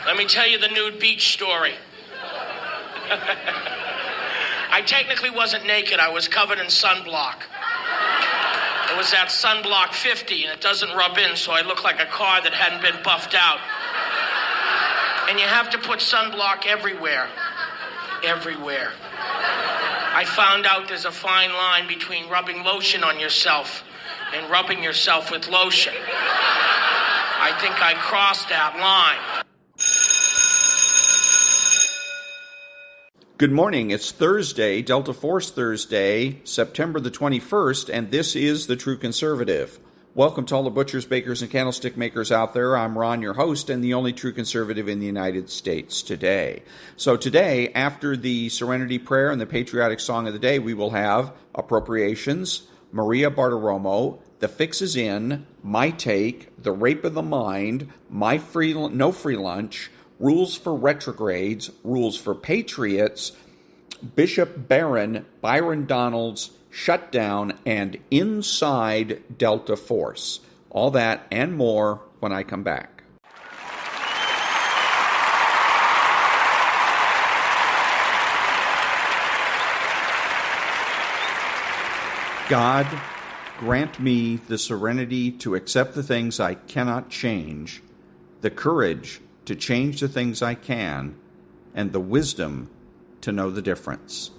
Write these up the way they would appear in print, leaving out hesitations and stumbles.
Let me tell you the nude beach story. I technically wasn't naked. I was covered in sunblock. It was that sunblock 50, and it doesn't rub in, so I look like a car that hadn't been buffed out. And you have to put sunblock everywhere. Everywhere. I found out there's a fine line between rubbing lotion on yourself and rubbing yourself with lotion. I think I crossed that line. Good morning. It's Thursday, Delta Force Thursday, September the 21st, and this is The True Conservative. Welcome to all the butchers, bakers, and candlestick makers out there. I'm Ron, your host, and the only true conservative in the United States today. So today, after the Serenity prayer and the patriotic song of the day, we will have appropriations, Maria-Bartiromo, The Fix Is In, My Take, The Rape of the Mind, No Free Lunch, Rules for Retrogrades, Rules for Patriots, Bishop-Barron, Byron-Donalds, Shutdown, and Inside Delta Force. All that and more when I come back. God, grant me the serenity to accept the things I cannot change, the courage to change the things I can, and the wisdom to know the difference.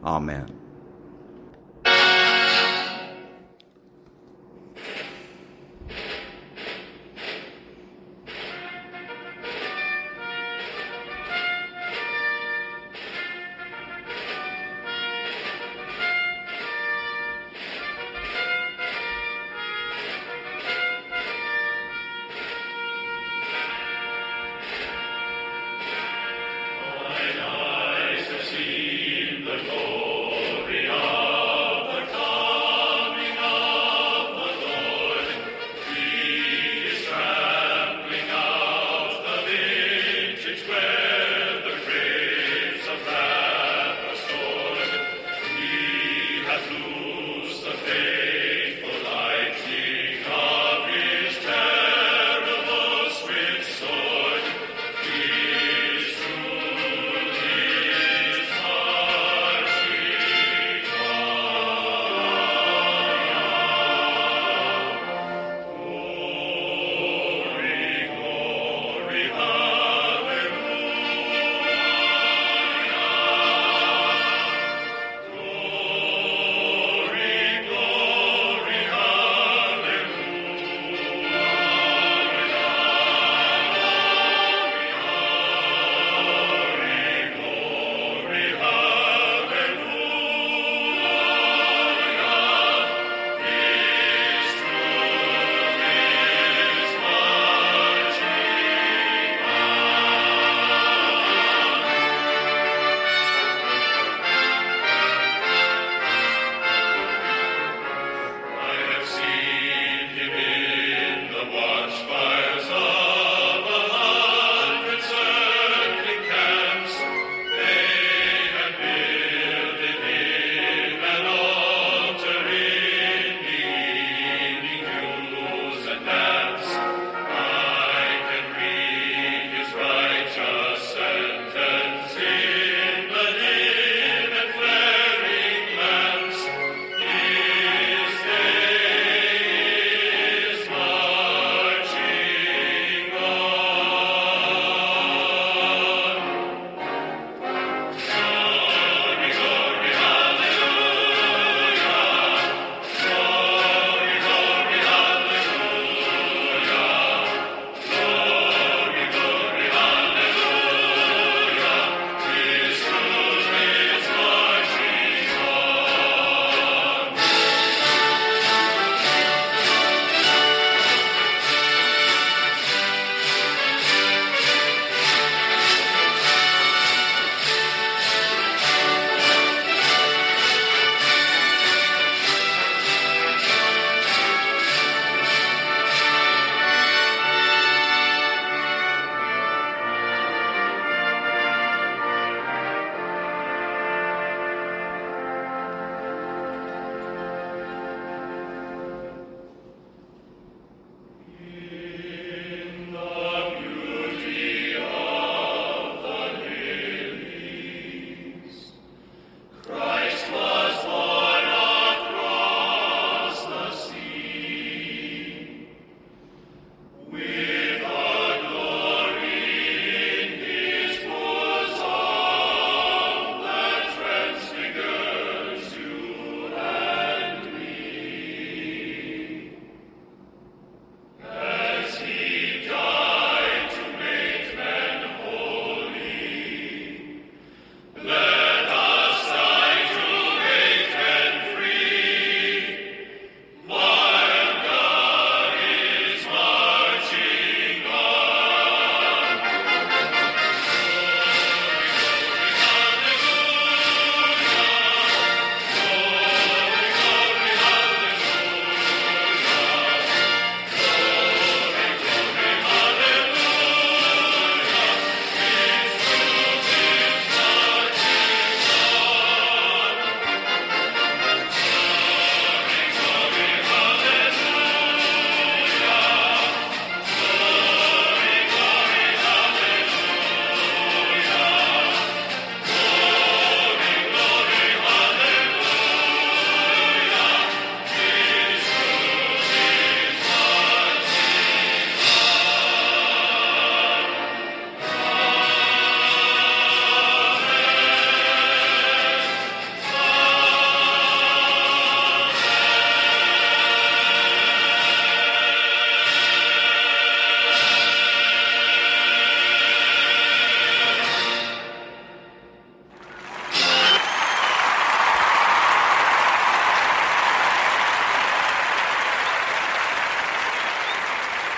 Amen. Mine eyes have seen the glory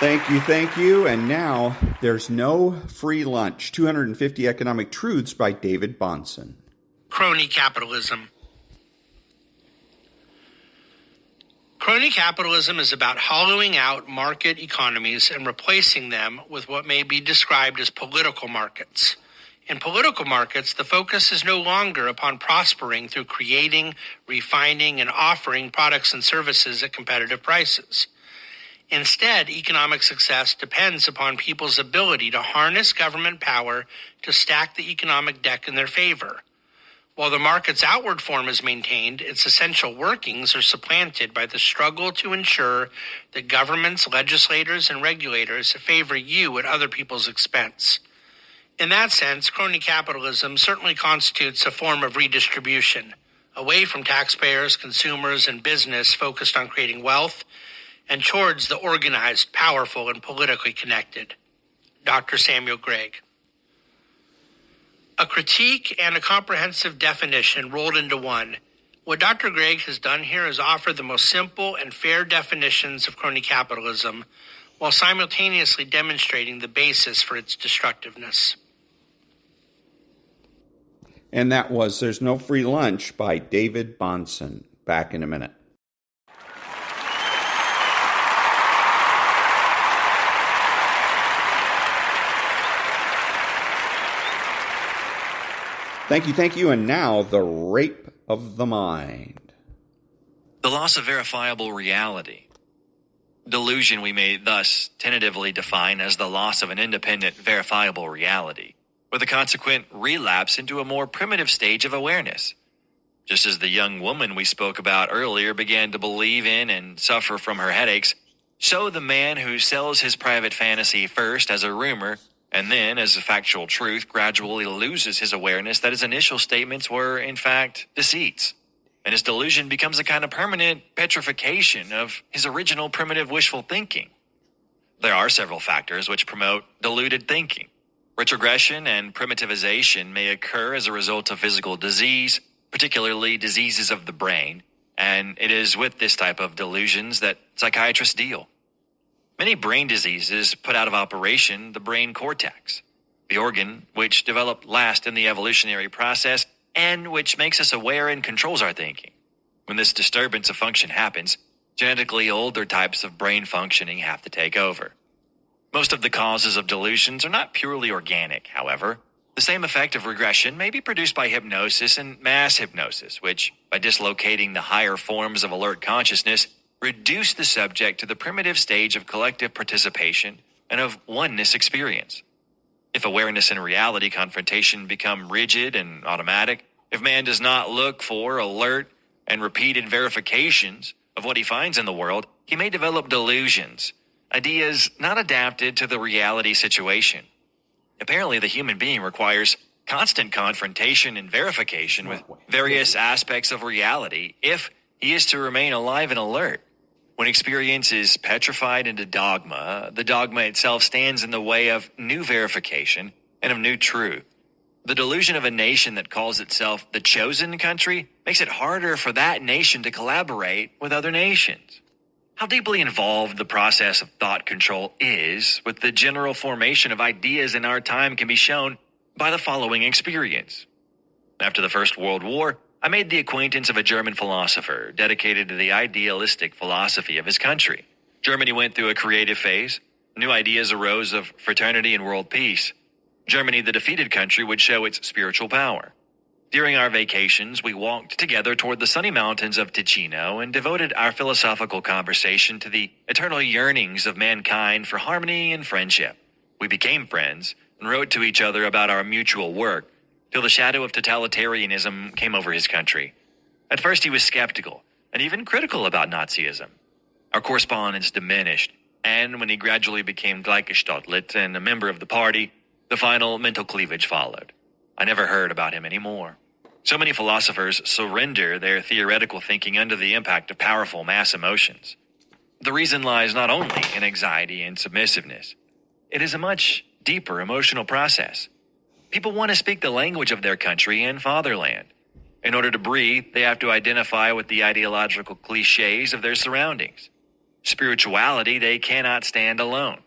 Thank you. And now, there's no free lunch. 250 Economic Truths by David-Bahnsen. Crony capitalism. Crony capitalism is about hollowing out market economies and replacing them with what may be described as political markets. In political markets, the focus is no longer upon prospering through creating, refining, and offering products and services at competitive prices. Instead, economic success depends upon people's ability to harness government power to stack the economic deck in their favor. While the market's outward form is maintained, its essential workings are supplanted by the struggle to ensure that governments, legislators, and regulators favor you at other people's expense. In that sense, crony capitalism certainly constitutes a form of redistribution, away from taxpayers, consumers, and business focused on creating wealth, and towards the organized, powerful, and politically connected. Dr. Samuel Gregg. A critique and a comprehensive definition rolled into one. What Dr. Gregg has done here is offer the most simple and fair definitions of crony capitalism, while simultaneously demonstrating the basis for its destructiveness. And that was There's No Free Lunch by David-Bahnsen. Back in a minute. Thank you. And now, the rape of the mind. The loss of verifiable reality. Delusion we may thus tentatively define as the loss of an independent, verifiable reality, with a consequent relapse into a more primitive stage of awareness. Just as the young woman we spoke about earlier began to believe in and suffer from her headaches, so the man who sells his private fantasy first as a rumor and then, as a factual truth, gradually loses his awareness that his initial statements were, in fact, deceits. And his delusion becomes a kind of permanent petrification of his original primitive wishful thinking. There are several factors which promote deluded thinking. Retrogression and primitivization may occur as a result of physical disease, particularly diseases of the brain, and it is with this type of delusions that psychiatrists deal. Many brain diseases put out of operation the brain cortex, the organ which developed last in the evolutionary process and which makes us aware and controls our thinking. When this disturbance of function happens, genetically older types of brain functioning have to take over. Most of the causes of delusions are not purely organic, however. The same effect of regression may be produced by hypnosis and mass hypnosis, which, by dislocating the higher forms of alert consciousness, reduce the subject to the primitive stage of collective participation and of oneness experience. If awareness and reality confrontation become rigid and automatic, if man does not look for alert and repeated verifications of what he finds in the world, he may develop delusions, ideas not adapted to the reality situation. Apparently, the human being requires constant confrontation and verification with various aspects of reality if he is to remain alive and alert. When experience is petrified into dogma, the dogma itself stands in the way of new verification and of new truth. The delusion of a nation that calls itself the chosen country makes it harder for that nation to collaborate with other nations. How deeply involved the process of thought control is with the general formation of ideas in our time can be shown by the following experience. After the First World War, I made the acquaintance of a German philosopher dedicated to the idealistic philosophy of his country. Germany went through a creative phase. New ideas arose of fraternity and world peace. Germany, the defeated country, would show its spiritual power. During our vacations, we walked together toward the sunny mountains of Ticino and devoted our philosophical conversation to the eternal yearnings of mankind for harmony and friendship. We became friends and wrote to each other about our mutual work, till the shadow of totalitarianism came over his country. At first he was skeptical and even critical about Nazism. Our correspondence diminished, and when he gradually became Gleichgestellt and a member of the party, the final mental cleavage followed. I never heard about him anymore. So many philosophers surrender their theoretical thinking under the impact of powerful mass emotions. The reason lies not only in anxiety and submissiveness. It is a much deeper emotional process. People want to speak the language of their country and fatherland. In order to breathe, they have to identify with the ideological cliches of their surroundings. spirituality, they cannot stand alone.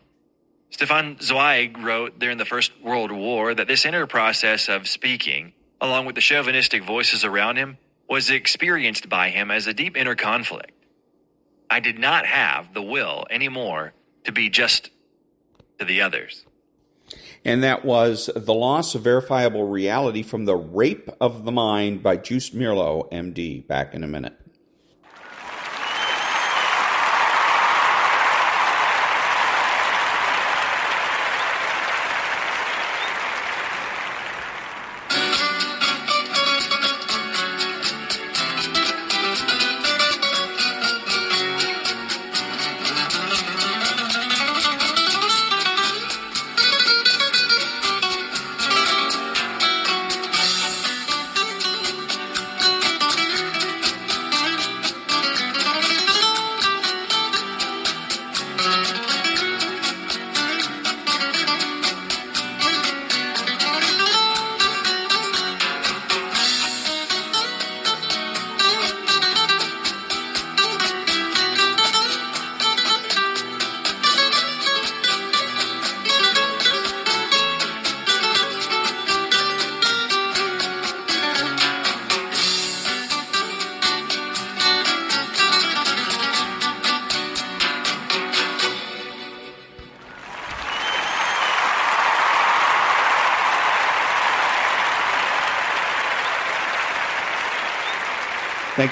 Stefan Zweig wrote during the First World War that this inner process of speaking, along with the chauvinistic voices around him, was experienced by him as a deep inner conflict. I did not have the will anymore to be just to the others. And that was The Loss of Verifiable Reality from the Rape of the Mind by Joost-Meerlo, MD. Back in a minute.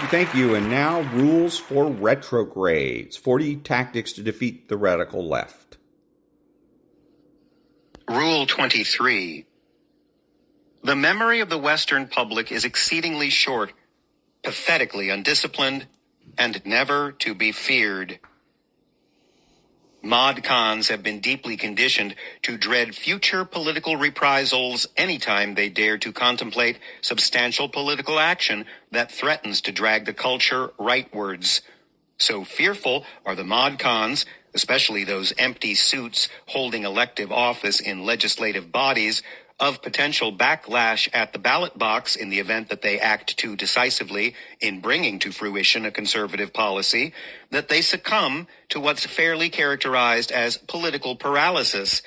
Thank you. And now, rules for retrogrades. 40 tactics to defeat the radical left. Rule 23. The memory of the Western public is exceedingly short, pathetically undisciplined, and never to be feared. Mod cons have been deeply conditioned to dread future political reprisals anytime they dare to contemplate substantial political action that threatens to drag the culture rightwards. So fearful are the mod cons, especially those empty suits holding elective office in legislative bodies, of potential backlash at the ballot box in the event that they act too decisively in bringing to fruition a conservative policy, that they succumb to what's fairly characterized as political paralysis.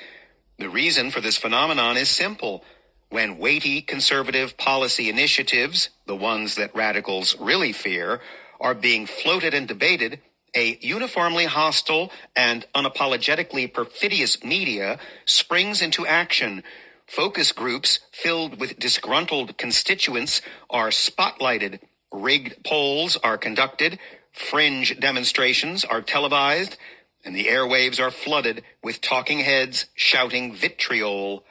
The reason for this phenomenon is simple. When weighty conservative policy initiatives, the ones that radicals really fear, are being floated and debated, a uniformly hostile and unapologetically perfidious media springs into action. Focus groups filled with disgruntled constituents are spotlighted, rigged polls are conducted, fringe demonstrations are televised, and the airwaves are flooded with talking heads shouting vitriol.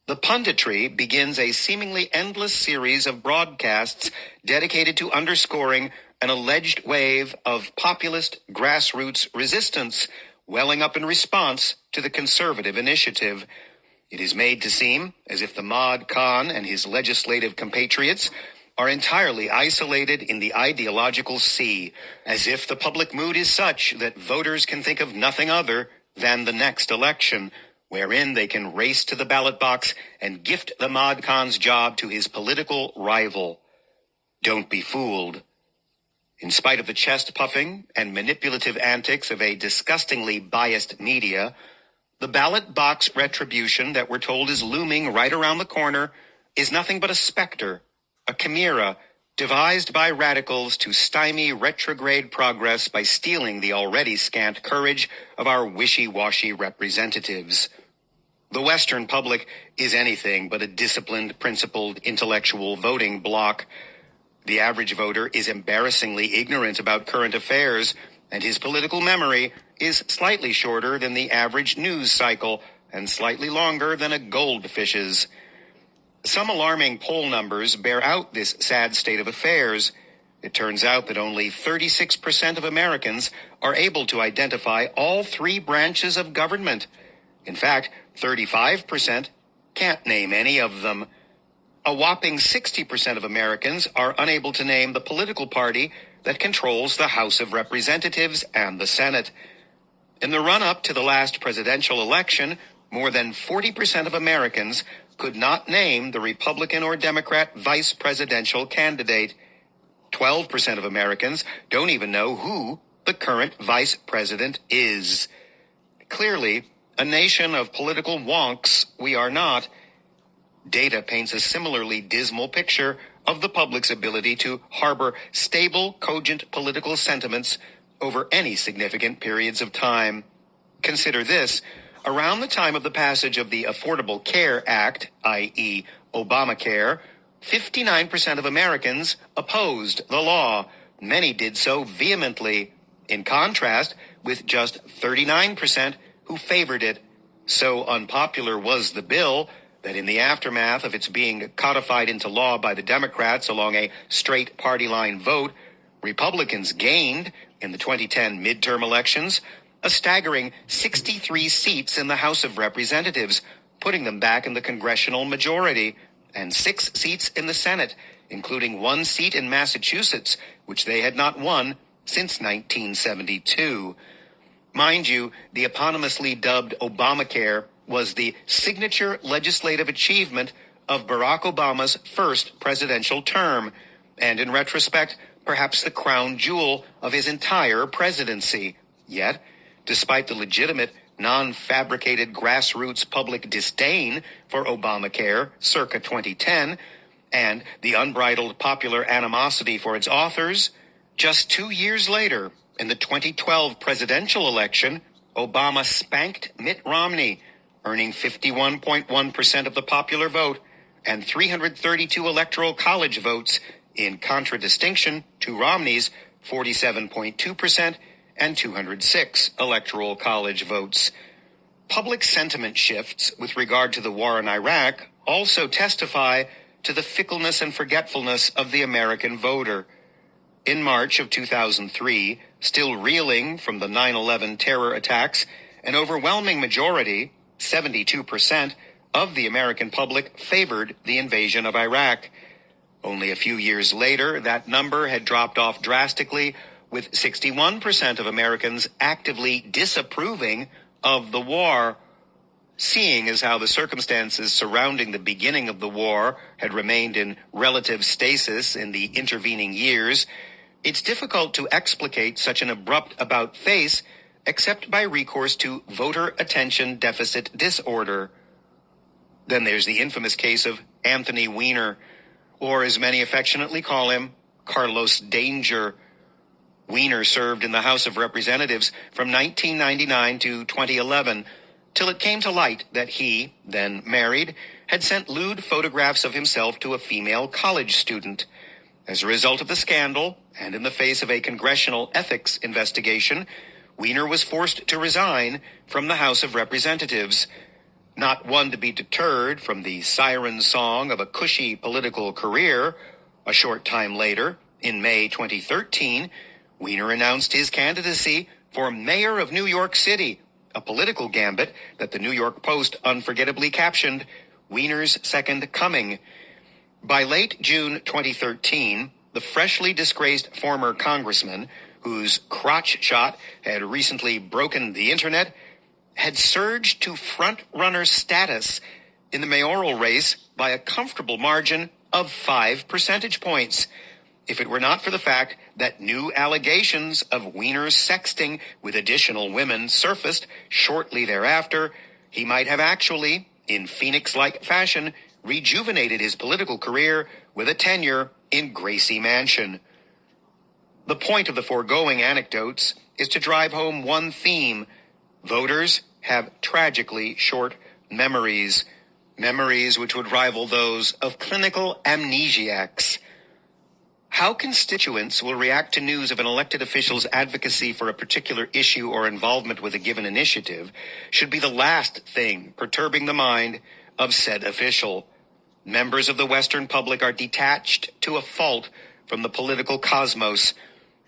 The punditry begins a seemingly endless series of broadcasts dedicated to underscoring an alleged wave of populist grassroots resistance welling up in response to the conservative initiative. It is made to seem as if the Mod Khan and his legislative compatriots are entirely isolated in the ideological sea, as if the public mood is such that voters can think of nothing other than the next election, wherein they can race to the ballot box and gift the Mod Khan's job to his political rival. Don't be fooled. In spite of the chest-puffing and manipulative antics of a disgustingly biased media, the ballot box retribution that we're told is looming right around the corner is nothing but a specter, a chimera, devised by radicals to stymie retrograde progress by stealing the already scant courage of our wishy-washy representatives. The Western public is anything but a disciplined, principled, intellectual voting bloc. The average voter is embarrassingly ignorant about current affairs, and his political memory is slightly shorter than the average news cycle and slightly longer than a goldfish's. Some alarming poll numbers bear out this sad state of affairs. It turns out that only 36% of Americans are able to identify all three branches of government. In fact, 35% can't name any of them. A whopping 60% of Americans are unable to name the political party that controls the House of Representatives and the Senate. In the run-up to the last presidential election, more than 40% of Americans could not name the Republican or Democrat vice presidential candidate. 12% of Americans don't even know who the current vice president is. Clearly, a nation of political wonks we are not. Data paints a similarly dismal picture of the public's ability to harbor stable, cogent political sentiments over any significant periods of time. Consider this. Around the time of the passage of the Affordable Care Act, i.e. Obamacare, 59% of Americans opposed the law. Many did so vehemently, in contrast with just 39% who favored it. So unpopular was the bill that in the aftermath of its being codified into law by the Democrats along a straight party line vote, Republicans gained, in the 2010 midterm elections, a staggering 63 seats in the House of Representatives, putting them back in the congressional majority, and 6 seats in the Senate, including 1 seat in Massachusetts, which they had not won since 1972. Mind you, the eponymously dubbed Obamacare was the signature legislative achievement of Barack Obama's first presidential term, and in retrospect, perhaps the crown jewel of his entire presidency. Yet, despite the legitimate, non-fabricated grassroots public disdain for Obamacare circa 2010, and the unbridled popular animosity for its authors, just 2 years later, in the 2012 presidential election, Obama spanked Mitt Romney, earning 51.1% of the popular vote and 332 electoral college votes, in contradistinction to Romney's 47.2% and 206 electoral college votes. Public sentiment shifts with regard to the war in Iraq also testify to the fickleness and forgetfulness of the American voter. In March of 2003, still reeling from the 9/11 terror attacks, an overwhelming majority, 72%, of the American public favored the invasion of Iraq. Only a few years later, that number had dropped off drastically, with 61% of Americans actively disapproving of the war. Seeing as how the circumstances surrounding the beginning of the war had remained in relative stasis in the intervening years, it's difficult to explicate such an abrupt about-face except by recourse to voter attention deficit disorder. Then there's the infamous case of Anthony Weiner, or as many affectionately call him, Carlos Danger. Weiner served in the House of Representatives from 1999 to 2011, till it came to light that he, then married, had sent lewd photographs of himself to a female college student. As a result of the scandal, and in the face of a congressional ethics investigation, Weiner was forced to resign from the House of Representatives. Not one to be deterred from the siren song of a cushy political career, a short time later, in May 2013, Weiner announced his candidacy for mayor of New York City, a political gambit that the New York Post unforgettably captioned, Weiner's Second Coming. By late June 2013, the freshly disgraced former congressman, whose crotch shot had recently broken the internet, had surged to front-runner status in the mayoral race by a comfortable margin of 5 percentage points. If it were not for the fact that new allegations of Weiner's sexting with additional women surfaced shortly thereafter, he might have actually, in Phoenix-like fashion, rejuvenated his political career with a tenure in Gracie Mansion. The point of the foregoing anecdotes is to drive home one theme. Voters have tragically short memories, memories which would rival those of clinical amnesiacs. How constituents will react to news of an elected official's advocacy for a particular issue or involvement with a given initiative should be the last thing perturbing the mind of said official. Members of the Western public are detached to a fault from the political cosmos.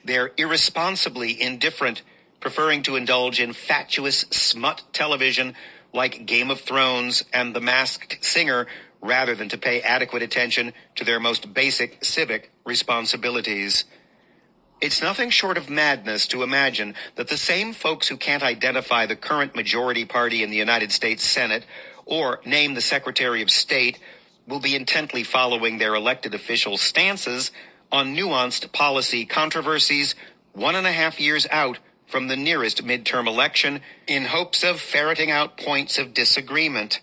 They're irresponsibly indifferent, preferring to indulge in fatuous smut television like Game of Thrones and The Masked Singer, rather than to pay adequate attention to their most basic civic responsibilities. It's nothing short of madness to imagine that the same folks who can't identify the current majority party in the United States Senate or name the Secretary of State will be intently following their elected officials' stances on nuanced policy controversies 1.5 years out from the nearest midterm election in hopes of ferreting out points of disagreement.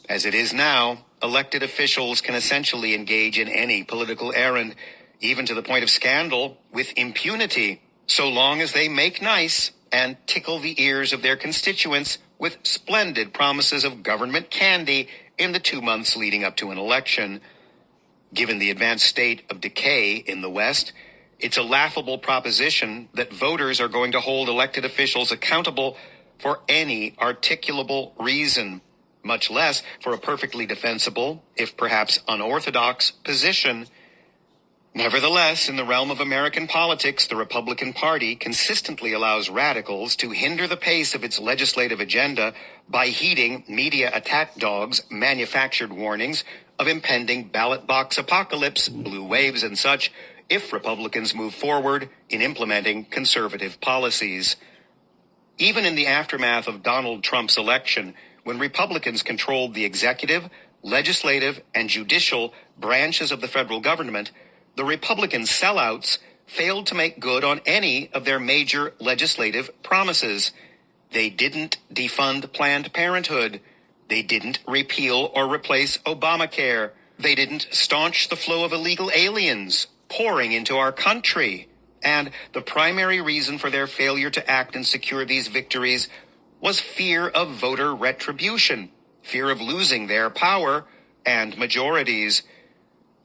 As it is now, elected officials can essentially engage in any political errand, even to the point of scandal, with impunity, so long as they make nice and tickle the ears of their constituents with splendid promises of government candy in the 2 months leading up to an election. Given the advanced state of decay in the West, it's a laughable proposition that voters are going to hold elected officials accountable for any articulable reason, much less for a perfectly defensible, if perhaps unorthodox, position. Nevertheless, in the realm of American politics, the Republican Party consistently allows radicals to hinder the pace of its legislative agenda by heeding media attack dogs' manufactured warnings of impending ballot box apocalypse, blue waves, and such, if Republicans move forward in implementing conservative policies. Even in the aftermath of Donald Trump's election, when Republicans controlled the executive, legislative, and judicial branches of the federal government, the Republican sellouts failed to make good on any of their major legislative promises. They didn't defund Planned Parenthood. They didn't repeal or replace Obamacare. They didn't staunch the flow of illegal aliens pouring into our country. And the primary reason for their failure to act and secure these victories was fear of voter retribution, fear of losing their power and majorities.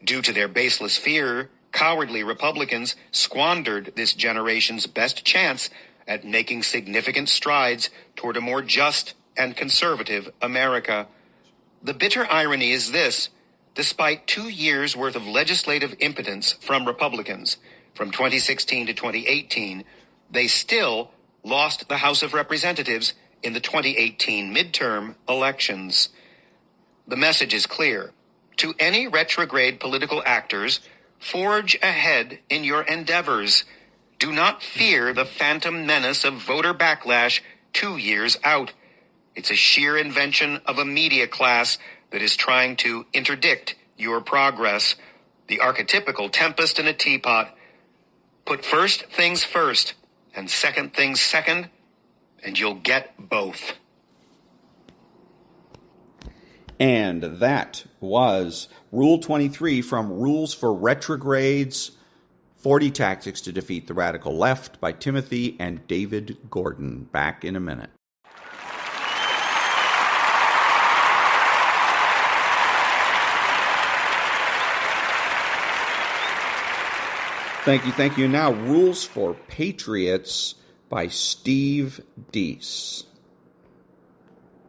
Due to their baseless fear, cowardly Republicans squandered this generation's best chance at making significant strides toward a more just and conservative America. The bitter irony is this: despite 2 years' worth of legislative impotence from Republicans, from 2016 to 2018, they still lost the House of Representatives in the 2018 midterm elections. The message is clear. To any retrograde political actors, forge ahead in your endeavors. Do not fear the phantom menace of voter backlash 2 years out. It's a sheer invention of a media class that is trying to interdict your progress. The archetypical tempest in a teapot. Put first things first and second things second, and you'll get both. And that was Rule 23 from Rules for Retrogrades, 40 Tactics to Defeat the Radical Left by Timothy and David Gordon. Back in a minute. Thank you. Now, Rules for Patriots by Steve Deese.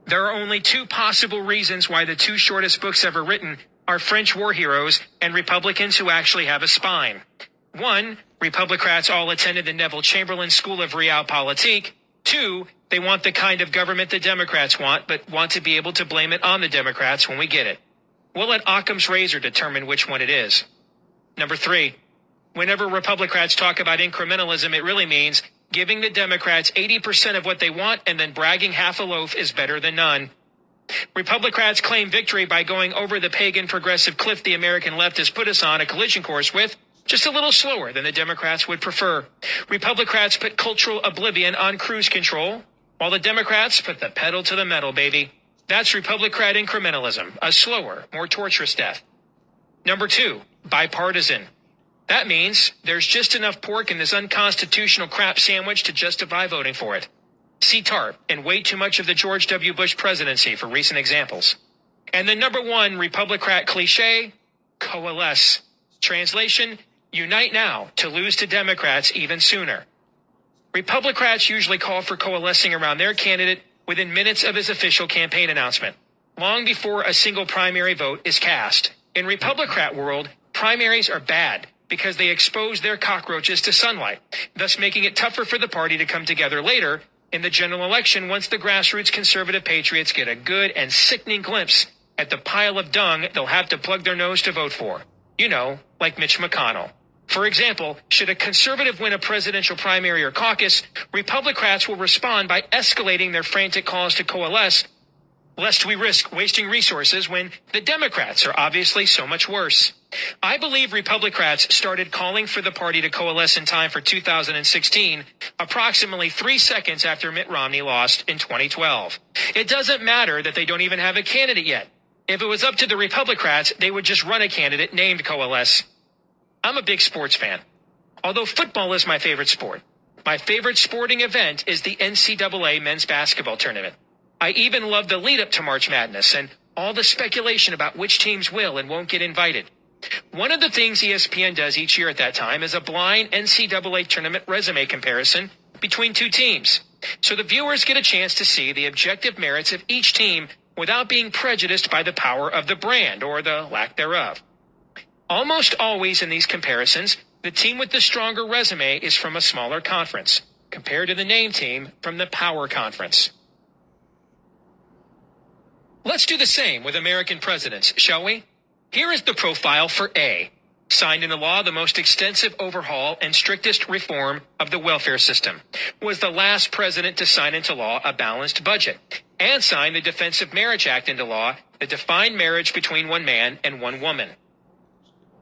There are only two possible reasons why the two shortest books ever written are French war heroes and Republicans who actually have a spine. One, Republicrats all attended the Neville Chamberlain School of Realpolitik. Two, they want the kind of government the Democrats want, but want to be able to blame it on the Democrats when we get it. We'll let Occam's razor determine which one it is. Number three, whenever Republicrats talk about incrementalism, it really means giving the Democrats 80% of what they want and then bragging half a loaf is better than none. Republicrats claim victory by going over the pagan progressive cliff the American left has put us on a collision course with, just a little slower than the Democrats would prefer. Republicrats put cultural oblivion on cruise control, while the Democrats put the pedal to the metal, baby. That's Republicrat incrementalism, a slower, more torturous death. Number two, bipartisan. That means there's just enough pork in this unconstitutional crap sandwich to justify voting for it. See TARP and way too much of the George W. Bush presidency for recent examples. And the number one Republicrat cliche, coalesce. Translation, unite now to lose to Democrats even sooner. Republicrats usually call for coalescing around their candidate within minutes of his official campaign announcement, long before a single primary vote is cast. In Republicrat world, primaries are bad because they expose their cockroaches to sunlight, thus making it tougher for the party to come together later in the general election once the grassroots conservative patriots get a good and sickening glimpse at the pile of dung they'll have to plug their nose to vote for. You know, like Mitch McConnell. For example, should a conservative win a presidential primary or caucus, Republicrats will respond by escalating their frantic calls to coalesce lest we risk wasting resources when the Democrats are obviously so much worse. I believe Republicrats started calling for the party to coalesce in time for 2016, approximately 3 seconds after Mitt Romney lost in 2012. It doesn't matter that they don't even have a candidate yet. If it was up to the Republicrats, they would just run a candidate named Coalesce. I'm a big sports fan. Although football is my favorite sport, my favorite sporting event is the NCAA men's basketball tournament. I even love the lead up to March Madness and all the speculation about which teams will and won't get invited. One of the things ESPN does each year at that time is a blind NCAA tournament resume comparison between two teams, so the viewers get a chance to see the objective merits of each team without being prejudiced by the power of the brand or the lack thereof. Almost always in these comparisons, the team with the stronger resume is from a smaller conference, compared to the name team from the power conference. Let's do the same with American presidents, shall we? Here is the profile for A. Signed into law the most extensive overhaul and strictest reform of the welfare system. Was the last president to sign into law a balanced budget. And signed the Defense of Marriage Act into law that defined marriage between one man and one woman.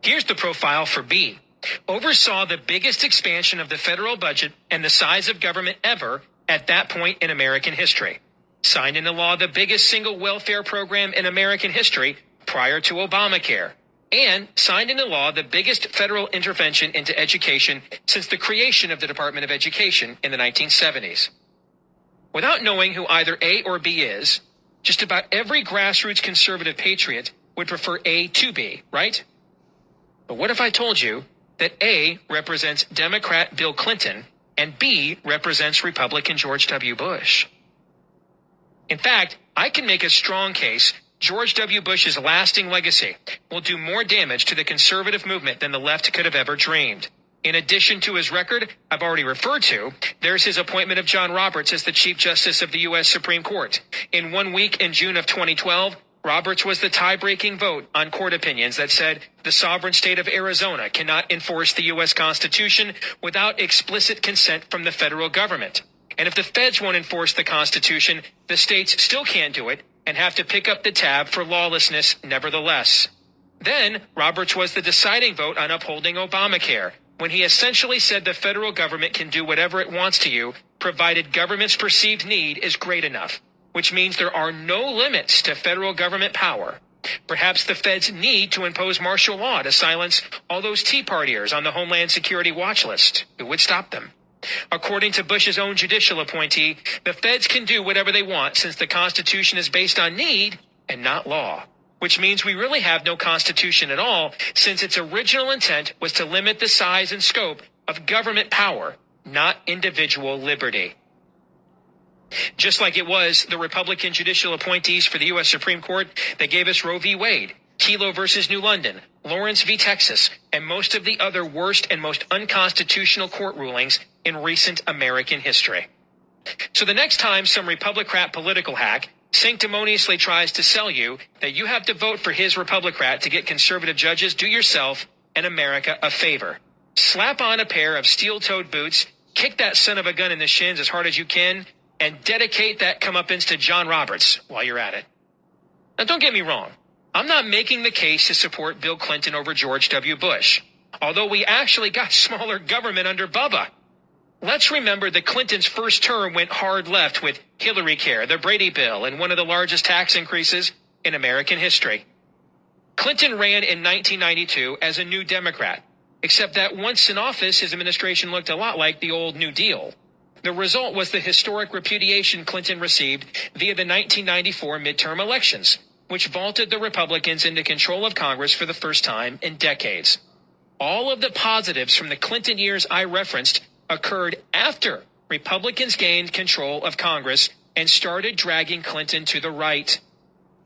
Here's the profile for B. Oversaw the biggest expansion of the federal budget and the size of government ever at that point in American history. Signed into law the biggest single welfare program in American history prior to Obamacare, and signed into law the biggest federal intervention into education since the creation of the Department of Education in the 1970s. Without knowing who either A or B is, just about every grassroots conservative patriot would prefer A to B, right? But what if I told you that A represents Democrat Bill Clinton and B represents Republican George W. Bush? In fact, I can make a strong case George W. Bush's lasting legacy will do more damage to the conservative movement than the left could have ever dreamed. In addition to his record I've already referred to, there's his appointment of John Roberts as the Chief Justice of the U.S. Supreme Court. In 1 week in June of 2012, Roberts was the tie-breaking vote on court opinions that said the sovereign state of Arizona cannot enforce the U.S. Constitution without explicit consent from the federal government. And if the feds won't enforce the Constitution, the states still can't do it and have to pick up the tab for lawlessness nevertheless. Then, Roberts was the deciding vote on upholding Obamacare, when he essentially said the federal government can do whatever it wants to you, provided government's perceived need is great enough, which means there are no limits to federal government power. Perhaps the feds need to impose martial law to silence all those Tea Partiers on the Homeland Security watch list. Who would stop them? According to Bush's own judicial appointee, the feds can do whatever they want since the Constitution is based on need and not law, which means we really have no Constitution at all since its original intent was to limit the size and scope of government power, not individual liberty. Just like it was the Republican judicial appointees for the U.S. Supreme Court that gave us Roe v. Wade, Kelo versus New London, Lawrence v. Texas, and most of the other worst and most unconstitutional court rulings in recent American history. So the next time some Republicrat political hack sanctimoniously tries to sell you that you have to vote for his Republicrat to get conservative judges, do yourself and America a favor. Slap on a pair of steel-toed boots, kick that son of a gun in the shins as hard as you can, and dedicate that comeuppance to John Roberts while you're at it. Now don't get me wrong. I'm not making the case to support Bill Clinton over George W. Bush, although we actually got smaller government under Bubba. Let's remember that Clinton's first term went hard left with Hillary Care, the Brady Bill, and one of the largest tax increases in American history. Clinton ran in 1992 as a New Democrat, except that once in office, his administration looked a lot like the old New Deal. The result was the historic repudiation Clinton received via the 1994 midterm elections, which vaulted the Republicans into control of Congress for the first time in decades. All of the positives from the Clinton years I referenced occurred after Republicans gained control of Congress and started dragging Clinton to the right.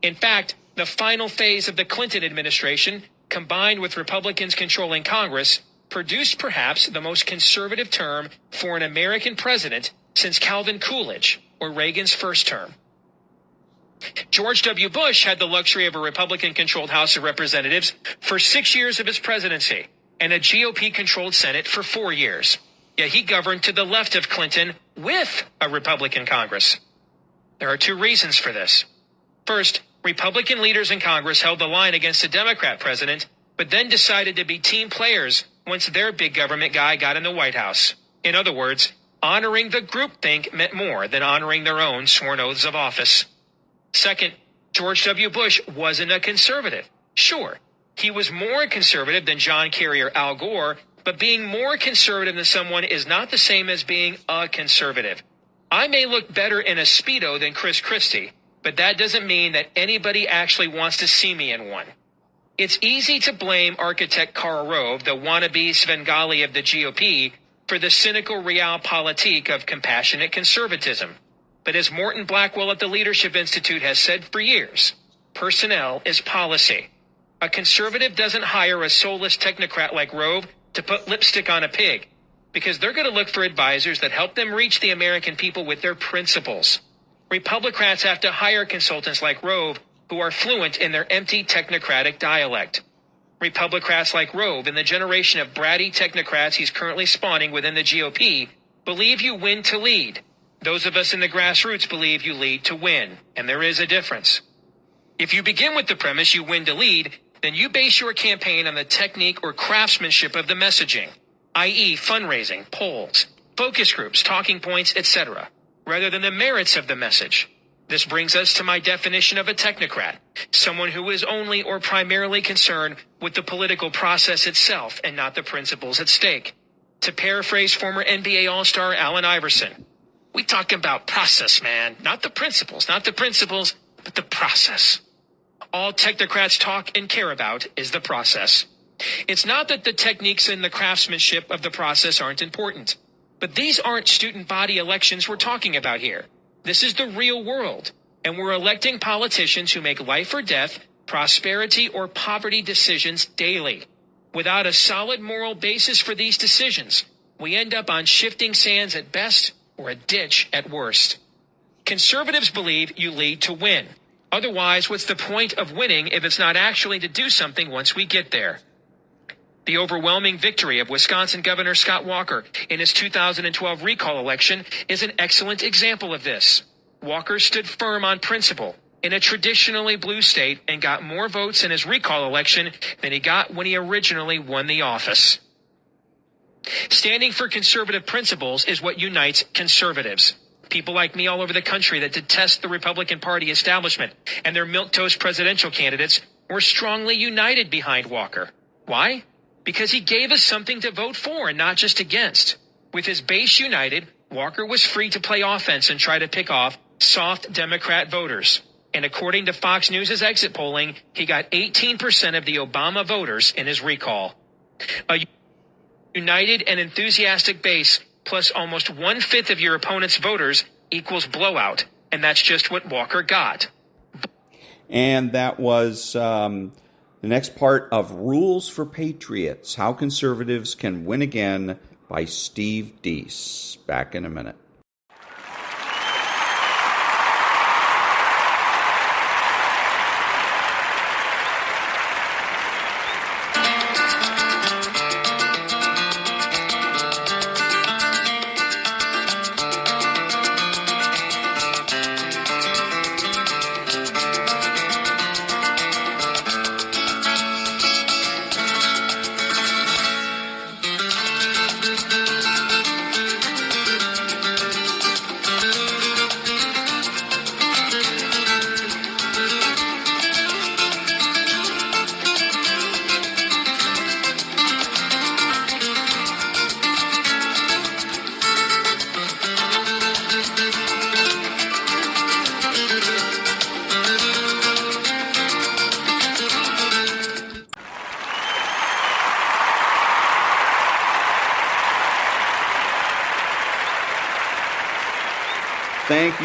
In fact, the final phase of the Clinton administration, combined with Republicans controlling Congress, produced perhaps the most conservative term for an American president since Calvin Coolidge or Reagan's first term. George W. Bush had the luxury of a Republican-controlled House of Representatives for 6 years of his presidency and a GOP-controlled Senate for 4 years. Yet he governed to the left of Clinton with a Republican Congress. There are two reasons for this. First, Republican leaders in Congress held the line against a Democrat president, but then decided to be team players once their big government guy got in the White House. In other words, honoring the groupthink meant more than honoring their own sworn oaths of office. Second, George W. Bush wasn't a conservative. Sure, he was more conservative than John Kerry or Al Gore, but being more conservative than someone is not the same as being a conservative. I may look better in a Speedo than Chris Christie, but that doesn't mean that anybody actually wants to see me in one. It's easy to blame architect Karl Rove, the wannabe Svengali of the GOP, for the cynical realpolitik of compassionate conservatism. But as Morton Blackwell at the Leadership Institute has said for years, personnel is policy. A conservative doesn't hire a soulless technocrat like Rove to put lipstick on a pig, because they're going to look for advisors that help them reach the American people with their principles. Republicans have to hire consultants like Rove who are fluent in their empty technocratic dialect. Republicans like Rove and the generation of bratty technocrats he's currently spawning within the GOP believe you win to lead. Those of us in the grassroots believe you lead to win, and there is a difference. If you begin with the premise you win to lead, then you base your campaign on the technique or craftsmanship of the messaging, i.e. fundraising, polls, focus groups, talking points, etc., rather than the merits of the message. This brings us to my definition of a technocrat, someone who is only or primarily concerned with the political process itself and not the principles at stake. To paraphrase former NBA All-Star Allen Iverson, we talk about process, man, not the principles, but the process. All technocrats talk and care about is the process. It's not that the techniques and the craftsmanship of the process aren't important, but these aren't student body elections we're talking about here. This is the real world, and we're electing politicians who make life or death, prosperity or poverty decisions daily. Without a solid moral basis for these decisions, we end up on shifting sands at best or a ditch at worst. Conservatives believe you lead to win. Otherwise, what's the point of winning if it's not actually to do something once we get there? The overwhelming victory of Wisconsin Governor Scott Walker in his 2012 recall election is an excellent example of this. Walker stood firm on principle in a traditionally blue state and got more votes in his recall election than he got when he originally won the office. Standing for conservative principles is what unites conservatives. People like me all over the country that detest the Republican Party establishment and their milquetoast presidential candidates were strongly united behind Walker. Why? Because he gave us something to vote for and not just against. With his base united, Walker was free to play offense and try to pick off soft Democrat voters. And according to Fox News' exit polling, he got 18% of the Obama voters in his recall. A united and enthusiastic base plus almost 1/5 of your opponent's voters equals blowout. And that's just what Walker got. And that was the next part of Rules for Patriots, How Conservatives Can Win Again by Steve Deese. Back in a minute.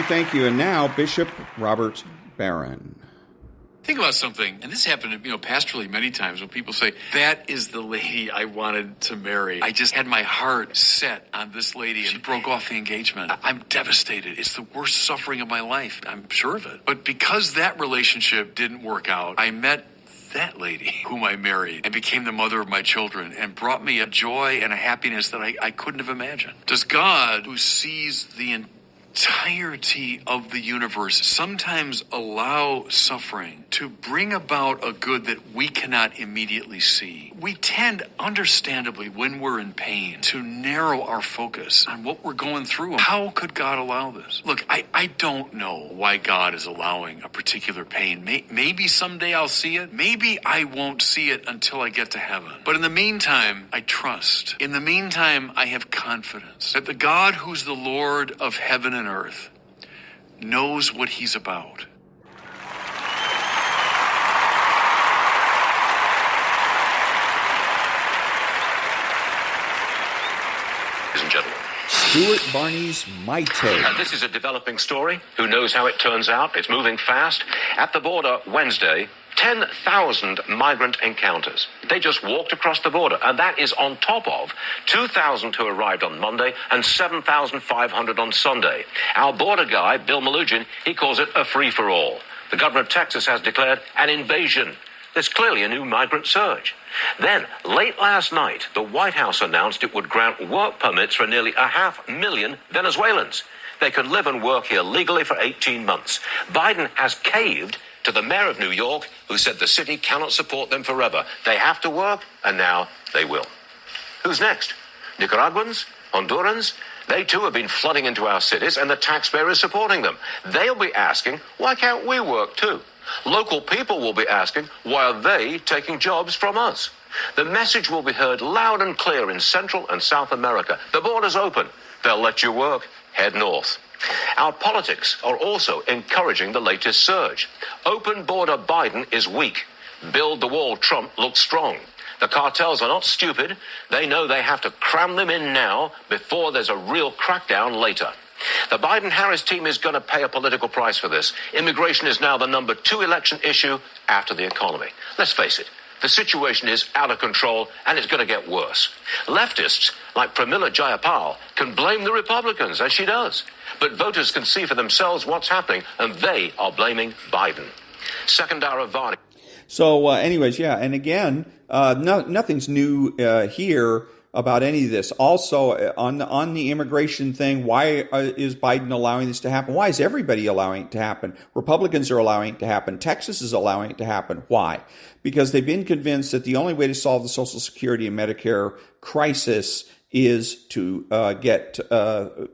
Thank you. And now, Bishop Robert Barron. Think about something, and this happened, pastorally many times when people say, that is the lady I wanted to marry. I just had my heart set on this lady and broke off the engagement. I'm devastated. It's the worst suffering of my life. I'm sure of it. But because that relationship didn't work out, I met that lady whom I married and became the mother of my children and brought me a joy and a happiness that I couldn't have imagined. Does God, who sees the entirety of the universe sometimes allow suffering to bring about a good that we cannot immediately see. We tend, understandably, when we're in pain, to narrow our focus on what we're going through. How could God allow this? Look, I don't know why God is allowing a particular pain. Maybe someday I'll see it. Maybe I won't see it until I get to heaven. But in the meantime, I trust. In the meantime, I have confidence that the God who's the Lord of heaven and earth knows what he's about. Ladies and gentlemen, Stuart Varney's My Take. this is a developing story. Who knows how it turns out? It's moving fast. At the border Wednesday, 10,000 migrant encounters. They just walked across the border, and that is on top of 2,000 who arrived on Monday and 7,500 on Sunday. Our border guy, Bill Malugin, he calls it a free-for-all. The governor of Texas has declared an invasion. There's clearly a new migrant surge. Then, late last night, the White House announced it would grant work permits for nearly 500,000 Venezuelans. They can live and work here legally for 18 months. Biden has caved to the mayor of New York, who said the city cannot support them forever. They have to work, and now they will. Who's next? Nicaraguans? Hondurans? They too have been flooding into our cities, and the taxpayer is supporting them. They'll be asking, why can't we work too? Local people will be asking, why are they taking jobs from us? The message will be heard loud and clear in Central and South America. The border's open. They'll let you work. Head north. Our politics are also encouraging the latest surge. Open border Biden is weak. Build the wall Trump looks strong. The cartels are not stupid. They know they have to cram them in now before there's a real crackdown later. The Biden-Harris team is going to pay a political price for this. Immigration is now the number 2 election issue after the economy. Let's face it. The situation is out of control, and it's going to get worse. Leftists, like Pramila Jayapal, can blame the Republicans, as she does. But voters can see for themselves what's happening, and they are blaming Biden. Second hour of Varney. So anyways, yeah, and again, nothing's new here about any of this. Also, on the immigration thing, why is Biden allowing this to happen? Why is everybody allowing it to happen? Republicans are allowing it to happen. Texas is allowing it to happen. Why? Because they've been convinced that the only way to solve the Social Security and Medicare crisis is to get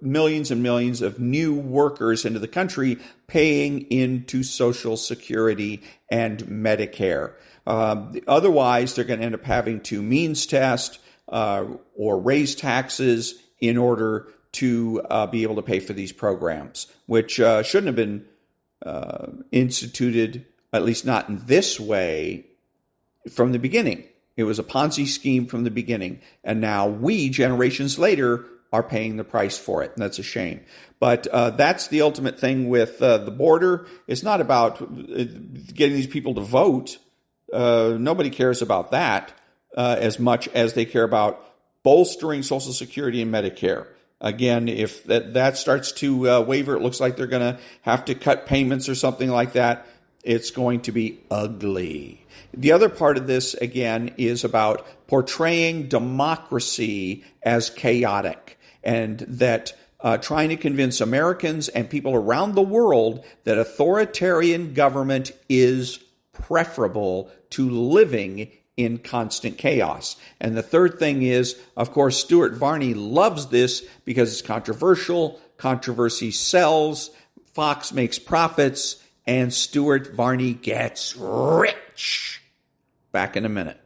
millions and millions of new workers into the country paying into Social Security and Medicare. Otherwise, they're going to end up having to means test or raise taxes in order to be able to pay for these programs, which shouldn't have been instituted, at least not in this way, from the beginning. It was a Ponzi scheme from the beginning, and now we, generations later, are paying the price for it, and that's a shame. But that's the ultimate thing with the border. It's not about getting these people to vote. Nobody cares about that as much as they care about bolstering Social Security and Medicare. Again, if that starts to waver, it looks like they're going to have to cut payments or something like that. It's going to be ugly. The other part of this, again, is about portraying democracy as chaotic, and that trying to convince Americans and people around the world that authoritarian government is preferable to living in constant chaos. And the third thing is, of course, Stuart Varney loves this because it's controversial. Controversy sells. Fox makes profits. And Stuart Varney gets rich. Back in a minute.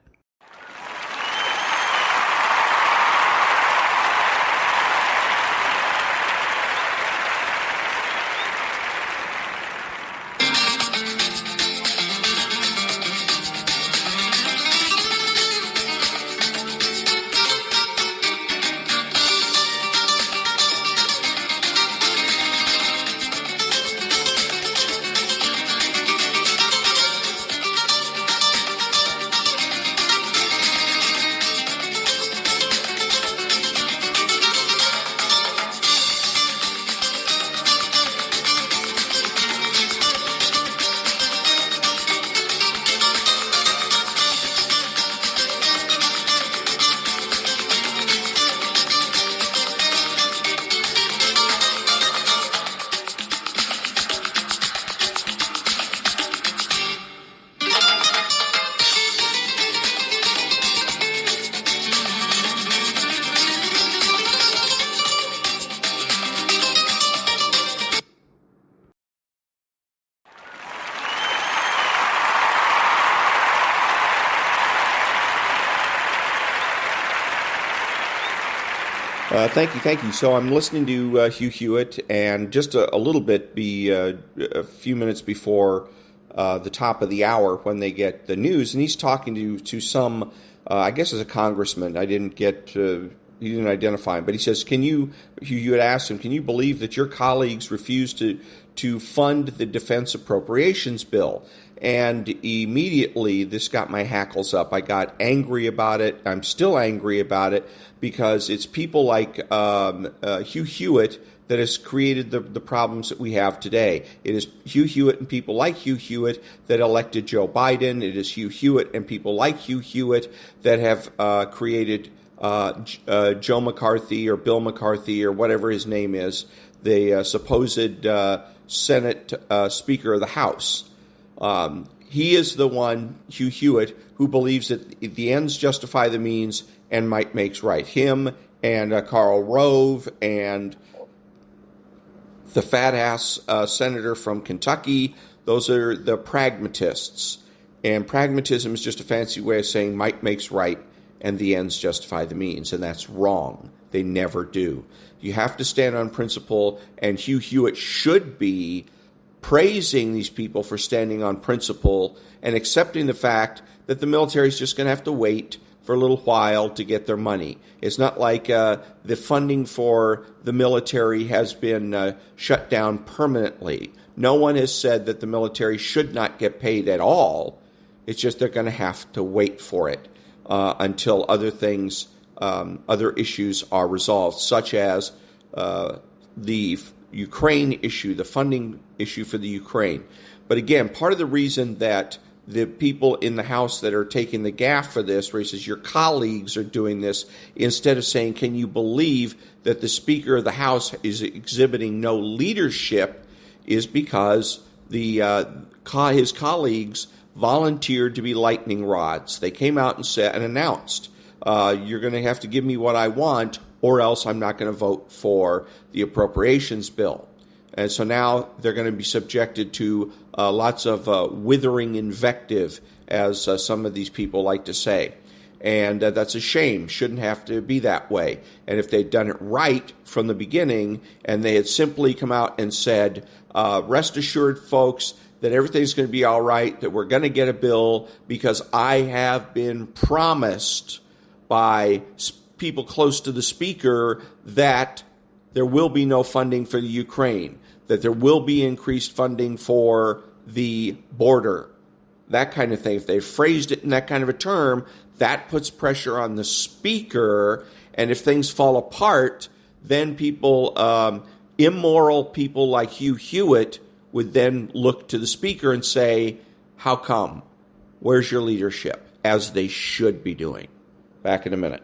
Thank you. So I'm listening to Hugh Hewitt, and just a little bit, a few minutes before the top of the hour when they get the news, and he's talking to some, I guess as a congressman. I didn't get, he didn't identify him, but he says, Hugh Hewitt asked him, can you believe that your colleagues refused to fund the defense appropriations bill? And immediately this got my hackles up. I got angry about it. I'm still angry about it because it's people like Hugh Hewitt that has created the problems that we have today. It is Hugh Hewitt and people like Hugh Hewitt that elected Joe Biden. It is Hugh Hewitt and people like Hugh Hewitt that have created Joe McCarthy or Bill McCarthy or whatever his name is, the supposed Senate Speaker of the House. He is the one, Hugh Hewitt, who believes that the ends justify the means and might makes right. Him and Karl Rove and the fat-ass senator from Kentucky, those are the pragmatists. And pragmatism is just a fancy way of saying might makes right and the ends justify the means, and that's wrong. They never do. You have to stand on principle, and Hugh Hewitt should be praising these people for standing on principle and accepting the fact that the military is just going to have to wait for a little while to get their money. It's not like the funding for the military has been shut down permanently. No one has said that the military should not get paid at all. It's just they're going to have to wait for it until other things, other issues are resolved, such as the Ukraine issue, the funding issue for the Ukraine. But again, part of the reason that the people in the House that are taking the gaffe for this, where he says your colleagues are doing this, instead of saying, can you believe that the Speaker of the House is exhibiting no leadership, is because his colleagues volunteered to be lightning rods. They came out and said and announced, you're going to have to give me what I want, or else I'm not going to vote for the appropriations bill. And so now they're going to be subjected to lots of withering invective, as some of these people like to say. And that's a shame. Shouldn't have to be that way. And if they'd done it right from the beginning, and they had simply come out and said, rest assured, folks, that everything's going to be all right, that we're going to get a bill because I have been promised by people close to the Speaker that there will be no funding for the Ukraine, that there will be increased funding for the border, that kind of thing. If they phrased it in that kind of a term, that puts pressure on the Speaker, and if things fall apart, then people, immoral people like Hugh Hewitt would then look to the Speaker and say, how come? Where's your leadership? As they should be doing. Back in a minute.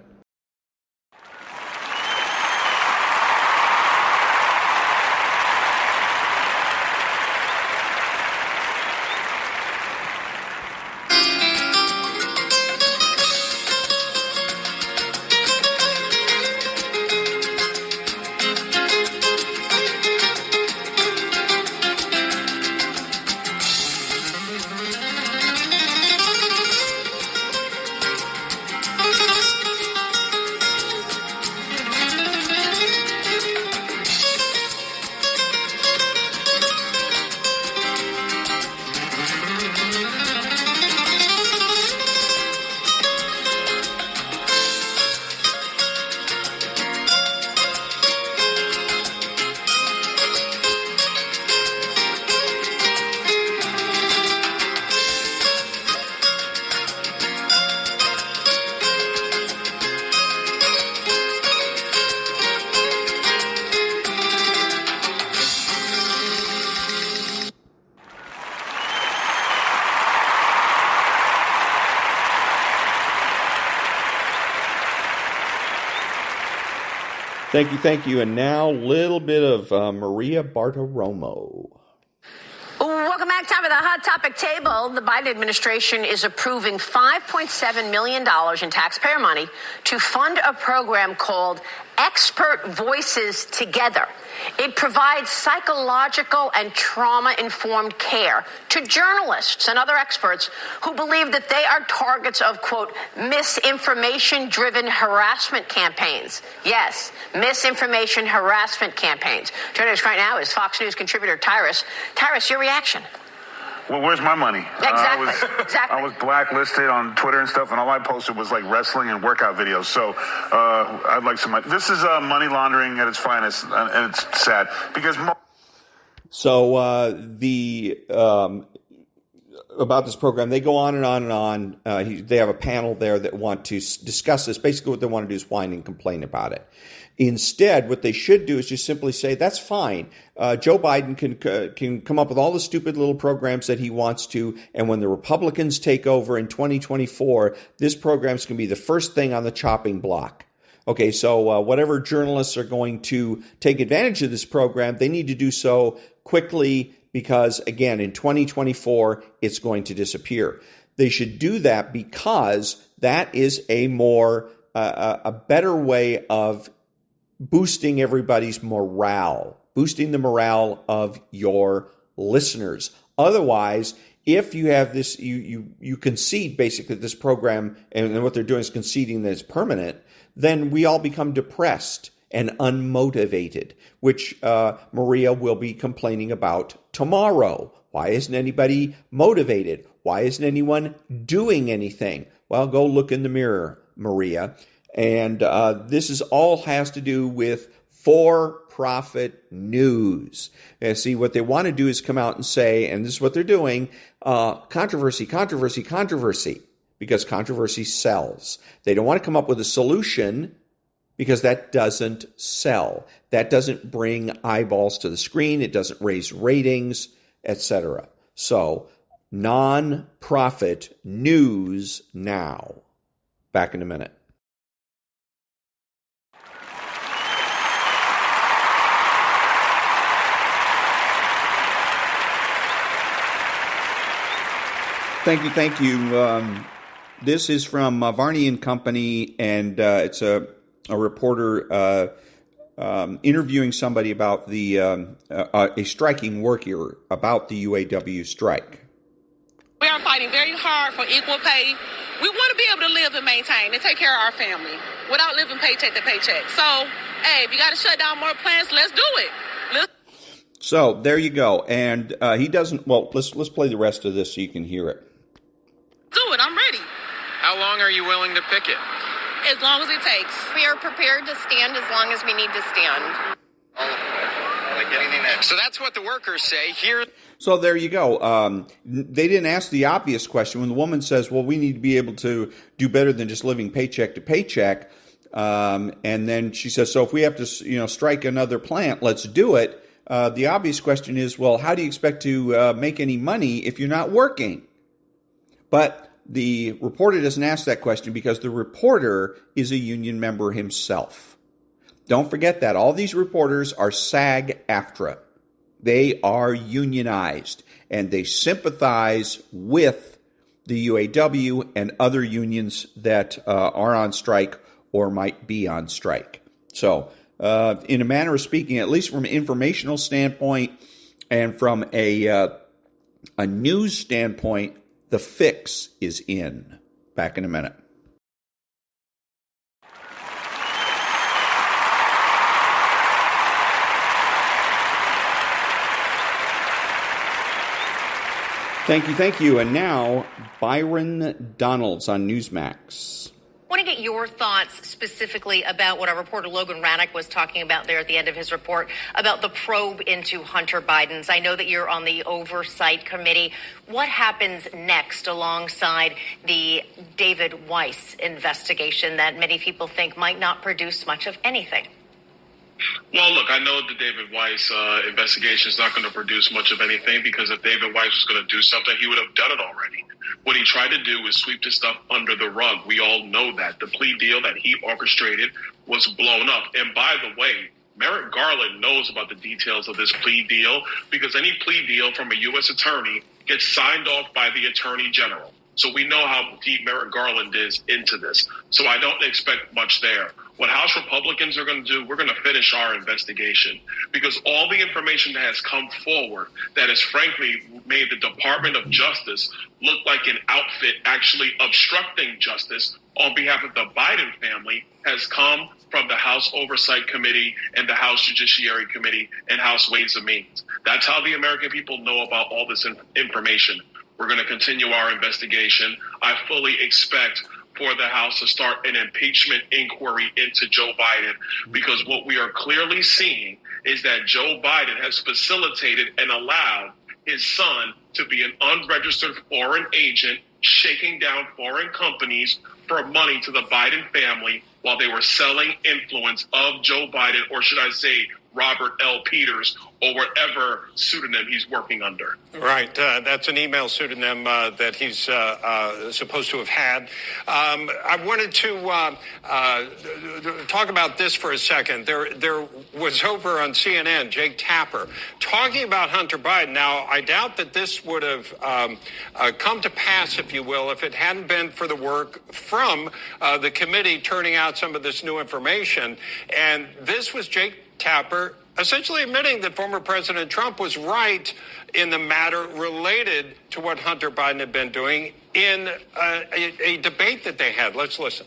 Thank you. And now, a little bit of Maria-Bartiromo. Welcome back. Top of the Hot Topic table, the Biden administration is approving $5.7 million in taxpayer money to fund a program called Expert Voices Together. It provides psychological and trauma-informed care to journalists and other experts who believe that they are targets of, quote, misinformation-driven harassment campaigns. Yes, misinformation harassment campaigns. Joining us right now is Fox News contributor Tyrus. Tyrus, your reaction? Well, where's my money? Exactly. I was blacklisted on Twitter and stuff, and all I posted was like wrestling and workout videos. So I'd like some money. This is money laundering at its finest, and it's sad because. About this program, they go on and on and on. They have a panel there that want to discuss this. Basically, what they want to do is whine and complain about it. Instead, what they should do is just simply say, that's fine. Joe Biden can come up with all the stupid little programs that he wants to, and when the Republicans take over in 2024, this program is going to be the first thing on the chopping block. Okay, so whatever journalists are going to take advantage of this program, they need to do so quickly because, again, in 2024, it's going to disappear. They should do that because that is a better way of boosting everybody's morale, boosting the morale of your listeners. Otherwise, if you have this, you concede basically this program, and what they're doing is conceding that it's permanent, then we all become depressed and unmotivated, which Maria will be complaining about tomorrow. Why isn't anybody motivated? Why isn't anyone doing anything? Well, go look in the mirror, Maria. And this is all has to do with for-profit news. And see, what they want to do is come out and say, and this is what they're doing, controversy, controversy, controversy, because controversy sells. They don't want to come up with a solution because that doesn't sell. That doesn't bring eyeballs to the screen. It doesn't raise ratings, etc. So, non-profit news now. Back in a minute. Thank you. This is from Varney and Company, and it's a reporter interviewing somebody about a striking worker about the UAW strike. We are fighting very hard for equal pay. We want to be able to live and maintain and take care of our family without living paycheck to paycheck. So, hey, if you got to shut down more plants, let's do it. So there you go. And he doesn't. Well, let's play the rest of this so you can hear it. Do it. I'm ready. How long are you willing to picket? As long as it takes. We are prepared to stand as long as we need to stand. So that's what the workers say here. So there you go. They didn't ask the obvious question. When the woman says, well, we need to be able to do better than just living paycheck to paycheck. And then she says, so if we have to, strike another plant, let's do it. The obvious question is, well, how do you expect to make any money if you're not working? But the reporter doesn't ask that question because the reporter is a union member himself. Don't forget that. All these reporters are SAG-AFTRA. They are unionized, and they sympathize with the UAW and other unions that are on strike or might be on strike. So, in a manner of speaking, at least from an informational standpoint and from a news standpoint, the fix is in. Back in a minute. Thank you. And now, Byron-Donalds on Newsmax. I want to get your thoughts specifically about what our reporter Logan Rannick was talking about there at the end of his report about the probe into Hunter Biden's. I know that you're on the oversight committee. What happens next alongside the David Weiss investigation that many people think might not produce much of anything? Well, look, I know the David Weiss investigation is not going to produce much of anything because if David Weiss was going to do something, he would have done it already. What he tried to do was sweep this stuff under the rug. We all know that. The plea deal that he orchestrated was blown up. And by the way, Merrick Garland knows about the details of this plea deal because any plea deal from a U.S. attorney gets signed off by the Attorney General. So we know how deep Merrick Garland is into this. So I don't expect much there. What House Republicans are going to do, we're going to finish our investigation because all the information that has come forward that has frankly made the Department of Justice look like an outfit actually obstructing justice on behalf of the Biden family has come from the House Oversight Committee and the House Judiciary Committee and House Ways and Means. That's how the American people know about all this information. We're going to continue our investigation. I fully expect for the House to start an impeachment inquiry into Joe Biden because what we are clearly seeing is that Joe Biden has facilitated and allowed his son to be an unregistered foreign agent, shaking down foreign companies for money to the Biden family while they were selling influence of Joe Biden, or should I say Robert L. Peters, or whatever pseudonym he's working under. Right. That's an email pseudonym that he's supposed to have had. I wanted to talk about this for a second. There was over on CNN, Jake Tapper, talking about Hunter Biden. Now, I doubt that this would have come to pass, if you will, if it hadn't been for the work from the committee turning out some of this new information. And this was Jake Tapper essentially admitting that former President Trump was right in the matter related to what Hunter Biden had been doing in a debate that they had. Let's listen.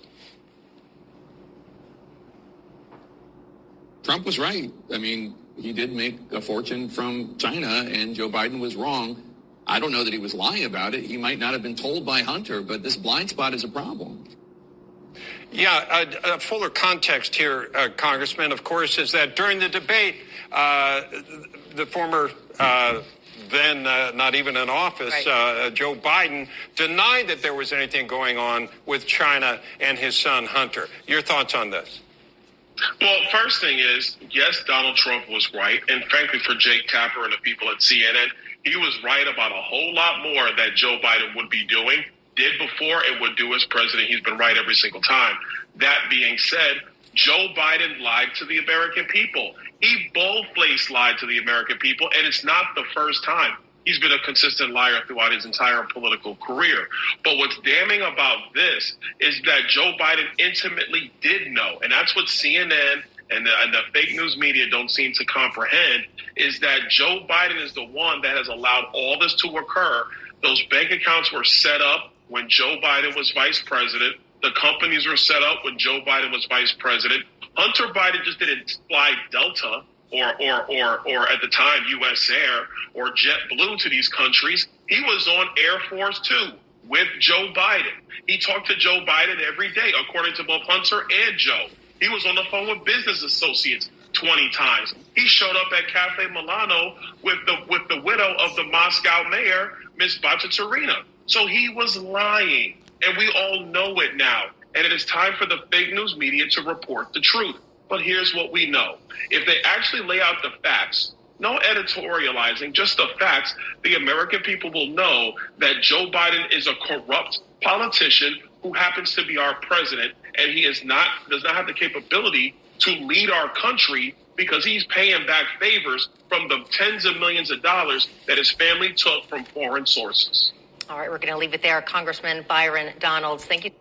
Trump was right. I mean, he did make a fortune from China, and Joe Biden was wrong. I don't know that he was lying about it. He might not have been told by Hunter, but this blind spot is a problem. Yeah, a fuller context here, Congressman, of course, is that during the debate, the former then not even in office, Joe Biden denied that there was anything going on with China and his son Hunter. Your thoughts on this? Well, first thing is, yes, Donald Trump was right. And frankly, for Jake Tapper and the people at CNN, he was right about a whole lot more that Joe Biden would be doing, did before, and would do as president. He's been right every single time. That being said, Joe Biden lied to the American people. He bold-faced lied to the American people, and it's not the first time. He's been a consistent liar throughout his entire political career. But what's damning about this is that Joe Biden intimately did know, and that's what CNN and the fake news media don't seem to comprehend, is that Joe Biden is the one that has allowed all this to occur. Those bank accounts were set up when Joe Biden was vice president. The companies were set up when Joe Biden was vice president. Hunter Biden just didn't fly Delta or at the time US Air or JetBlue to these countries. He was on Air Force Two with Joe Biden. He talked to Joe Biden every day, according to both Hunter and Joe. He was on the phone with business associates 20 times. He showed up at Cafe Milano with the widow of the Moscow mayor, Miss Bachchaturina. So he was lying, and we all know it now. And it is time for the fake news media to report the truth. But here's what we know. If they actually lay out the facts, no editorializing, just the facts, the American people will know that Joe Biden is a corrupt politician who happens to be our president, and he does not have the capability to lead our country because he's paying back favors from the tens of millions of dollars that his family took from foreign sources. All right, we're going to leave it there. Congressman Byron-Donalds, thank you.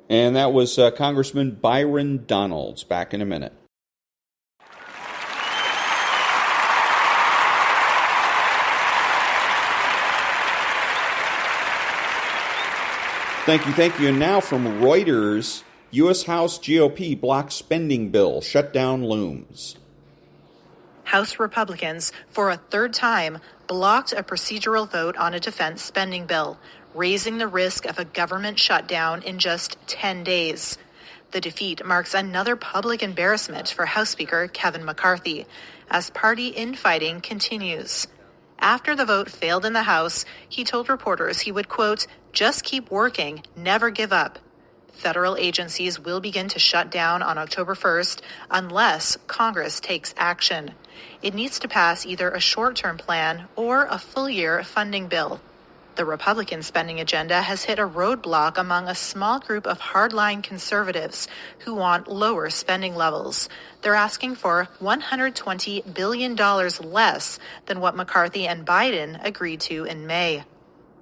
And that was Congressman Byron-Donalds. Back in a minute. Thank you. And now from Reuters, U.S. House GOP blocks spending bill. Shutdown looms. House Republicans, for a third time, blocked a procedural vote on a defense spending bill, raising the risk of a government shutdown in just 10 days. The defeat marks another public embarrassment for House Speaker Kevin McCarthy, as party infighting continues. After the vote failed in the House, he told reporters he would, quote, just keep working, never give up. Federal agencies will begin to shut down on October 1st unless Congress takes action. It needs to pass either a short-term plan or a full-year funding bill. The Republican spending agenda has hit a roadblock among a small group of hardline conservatives who want lower spending levels. They're asking for $120 billion less than what McCarthy and Biden agreed to in May.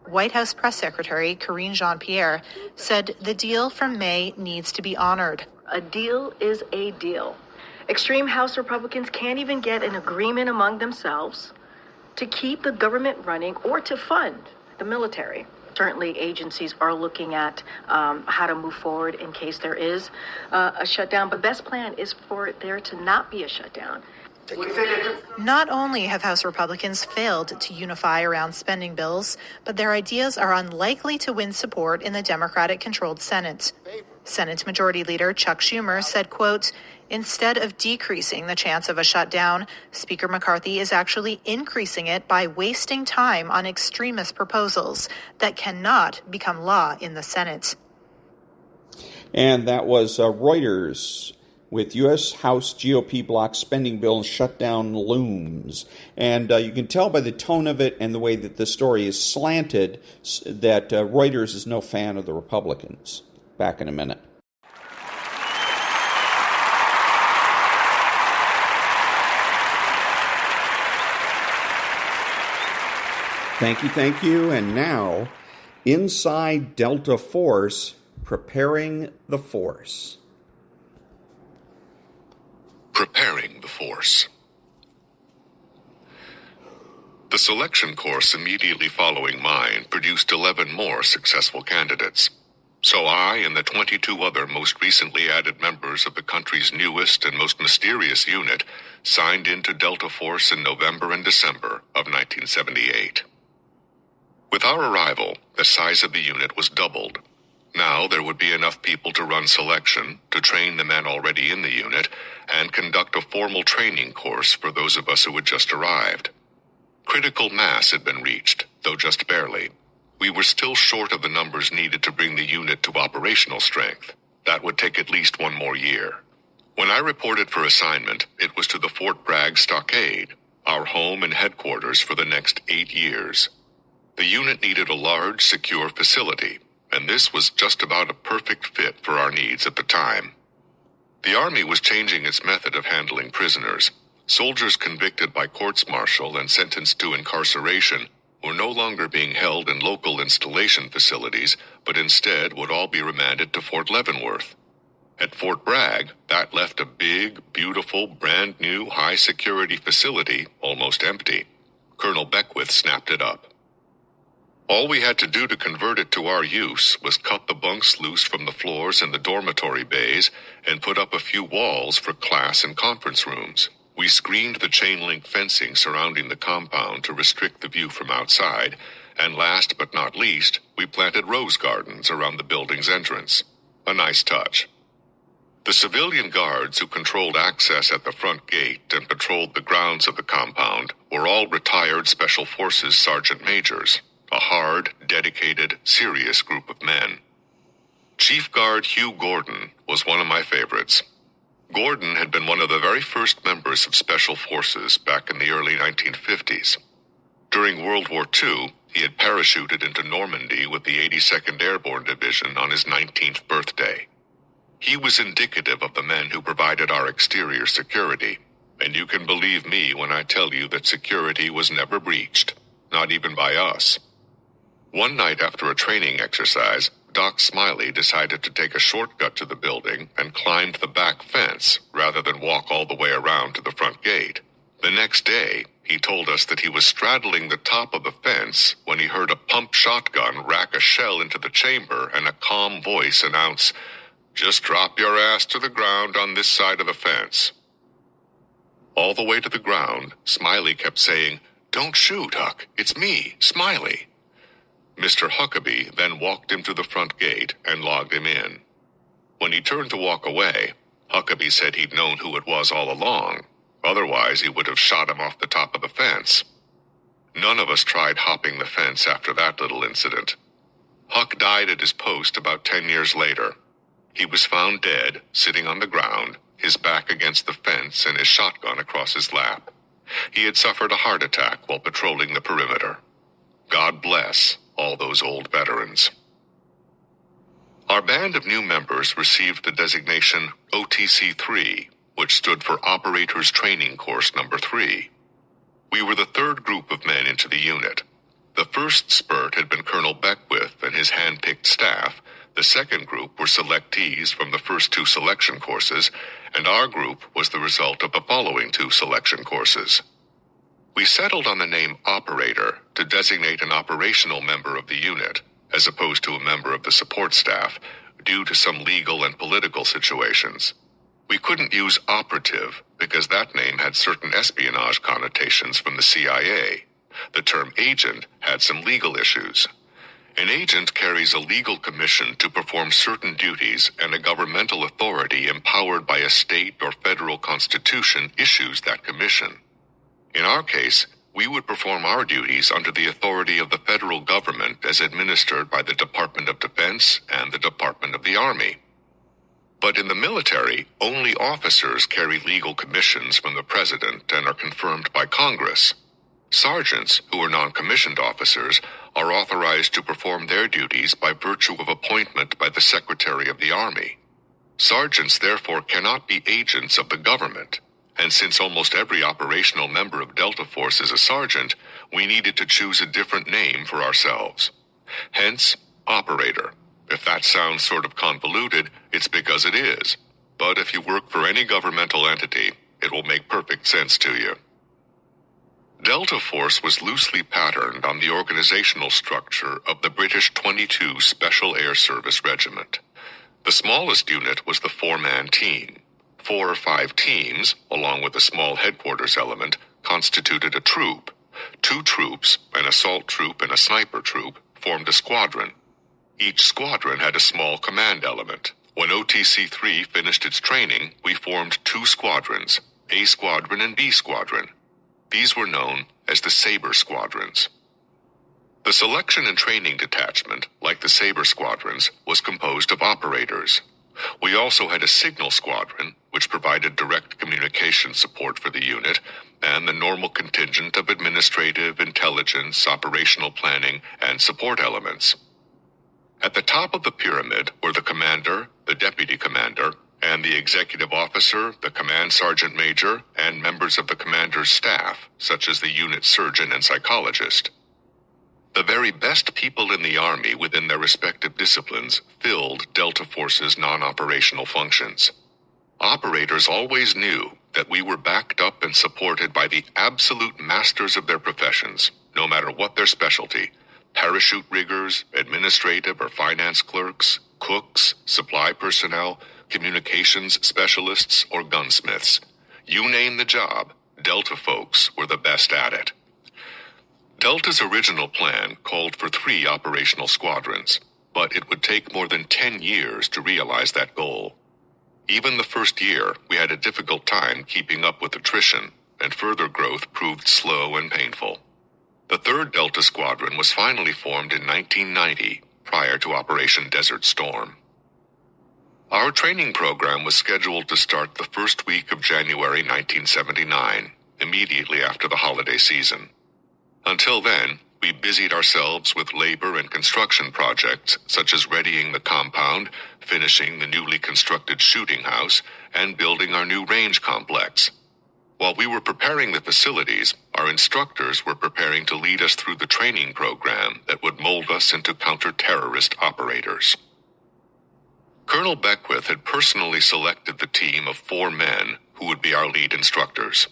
White House Press Secretary Karine Jean-Pierre said the deal from May needs to be honored. A deal is a deal. Extreme House Republicans can't even get an agreement among themselves to keep the government running or to fund the military. Certainly, agencies are looking at how to move forward in case there is a shutdown. But the best plan is for there to not be a shutdown. Not only have House Republicans failed to unify around spending bills, but their ideas are unlikely to win support in the Democratic-controlled Senate. Senate Majority Leader Chuck Schumer said, quote, "Instead of decreasing the chance of a shutdown, Speaker McCarthy is actually increasing it by wasting time on extremist proposals that cannot become law in the Senate." And that was Reuters with U.S. House GOP bloc spending bill shutdown looms. And you can tell by the tone of it and the way that the story is slanted that Reuters is no fan of the Republicans. Back in a minute. Thank you. And now, inside Delta Force, preparing the force. Preparing the force. The selection course immediately following mine produced 11 more successful candidates. So I and the 22 other most recently added members of the country's newest and most mysterious unit signed into Delta Force in November and December of 1978. With our arrival, the size of the unit was doubled. Now there would be enough people to run selection, to train the men already in the unit, and conduct a formal training course for those of us who had just arrived. Critical mass had been reached, though just barely. We were still short of the numbers needed to bring the unit to operational strength. That would take at least one more year. When I reported for assignment, it was to the Fort Bragg Stockade, our home and headquarters for the next 8 years. The unit needed a large, secure facility, and this was just about a perfect fit for our needs at the time. The Army was changing its method of handling prisoners. Soldiers convicted by courts-martial and sentenced to incarceration were no longer being held in local installation facilities, but instead would all be remanded to Fort Leavenworth. At Fort Bragg, that left a big, beautiful, brand-new, high-security facility almost empty. Colonel Beckwith snapped it up. All we had to do to convert it to our use was cut the bunks loose from the floors in the dormitory bays and put up a few walls for class and conference rooms. We screened the chain-link fencing surrounding the compound to restrict the view from outside, and last but not least, we planted rose gardens around the building's entrance. A nice touch. The civilian guards who controlled access at the front gate and patrolled the grounds of the compound were all retired Special Forces sergeant majors. A hard, dedicated, serious group of men. Chief Guard Hugh Gordon was one of my favorites. Gordon had been one of the very first members of Special Forces back in the early 1950s. During World War II, he had parachuted into Normandy with the 82nd Airborne Division on his 19th birthday. He was indicative of the men who provided our exterior security, and you can believe me when I tell you that security was never breached, not even by us. One night after a training exercise, Doc Smiley decided to take a shortcut to the building and climbed the back fence rather than walk all the way around to the front gate. The next day, he told us that he was straddling the top of the fence when he heard a pump shotgun rack a shell into the chamber and a calm voice announce, "Just drop your ass to the ground on this side of the fence." All the way to the ground, Smiley kept saying, "Don't shoot, Huck. It's me, Smiley." Mr. Huckabee then walked him to the front gate and logged him in. When he turned to walk away, Huckabee said he'd known who it was all along. Otherwise, he would have shot him off the top of the fence. None of us tried hopping the fence after that little incident. Huck died at his post about 10 years later. He was found dead, sitting on the ground, his back against the fence and his shotgun across his lap. He had suffered a heart attack while patrolling the perimeter. God bless all those old veterans. Our band of new members received the designation OTC-3, which stood for Operators Training Course Number 3. We were the third group of men into the unit. The first spurt had been Colonel Beckwith and his hand-picked staff. The second group were selectees from the first 2 selection courses, and our group was the result of the following 2 selection courses. We settled on the name Operator to designate an operational member of the unit, as opposed to a member of the support staff, due to some legal and political situations. We couldn't use operative because that name had certain espionage connotations from the CIA. The term agent had some legal issues. An agent carries a legal commission to perform certain duties, and a governmental authority empowered by a state or federal constitution issues that commission. In our case, we would perform our duties under the authority of the federal government as administered by the Department of Defense and the Department of the Army. But in the military, only officers carry legal commissions from the President and are confirmed by Congress. Sergeants, who are non-commissioned officers, are authorized to perform their duties by virtue of appointment by the Secretary of the Army. Sergeants therefore cannot be agents of the government, and since almost every operational member of Delta Force is a sergeant, we needed to choose a different name for ourselves. Hence, Operator. If that sounds sort of convoluted, it's because it is. But if you work for any governmental entity, it will make perfect sense to you. Delta Force was loosely patterned on the organizational structure of the British 22 Special Air Service Regiment. The smallest unit was the 4-man team. 4 or 5 teams, along with a small headquarters element, constituted a troop. 2 troops, an assault troop and a sniper troop, formed a squadron. Each squadron had a small command element. When OTC-3 finished its training, we formed 2 squadrons, A Squadron and B Squadron. These were known as the Sabre Squadrons. The Selection and Training Detachment, like the Sabre Squadrons, was composed of operators. We also had a Signal Squadron, which provided direct communication support for the unit, and the normal contingent of administrative, intelligence, operational planning, and support elements. At the top of the pyramid were the commander, the deputy commander, and the executive officer, the command sergeant major, and members of the commander's staff, such as the unit surgeon and psychologist. The very best people in the Army within their respective disciplines filled Delta Force's non-operational functions. Operators always knew that we were backed up and supported by the absolute masters of their professions, no matter what their specialty: parachute riggers, administrative or finance clerks, cooks, supply personnel, communications specialists, or gunsmiths. You name the job, Delta folks were the best at it. Delta's original plan called for 3 operational squadrons, but it would take more than 10 years to realize that goal. Even the first year, we had a difficult time keeping up with attrition, and further growth proved slow and painful. The 3rd Delta Squadron was finally formed in 1990, prior to Operation Desert Storm. Our training program was scheduled to start the first week of January 1979, immediately after the holiday season. Until then, we busied ourselves with labor and construction projects such as readying the compound, finishing the newly constructed shooting house, and building our new range complex. While we were preparing the facilities, our instructors were preparing to lead us through the training program that would mold us into counter-terrorist operators. Colonel Beckwith had personally selected the team of 4 men who would be our lead instructors.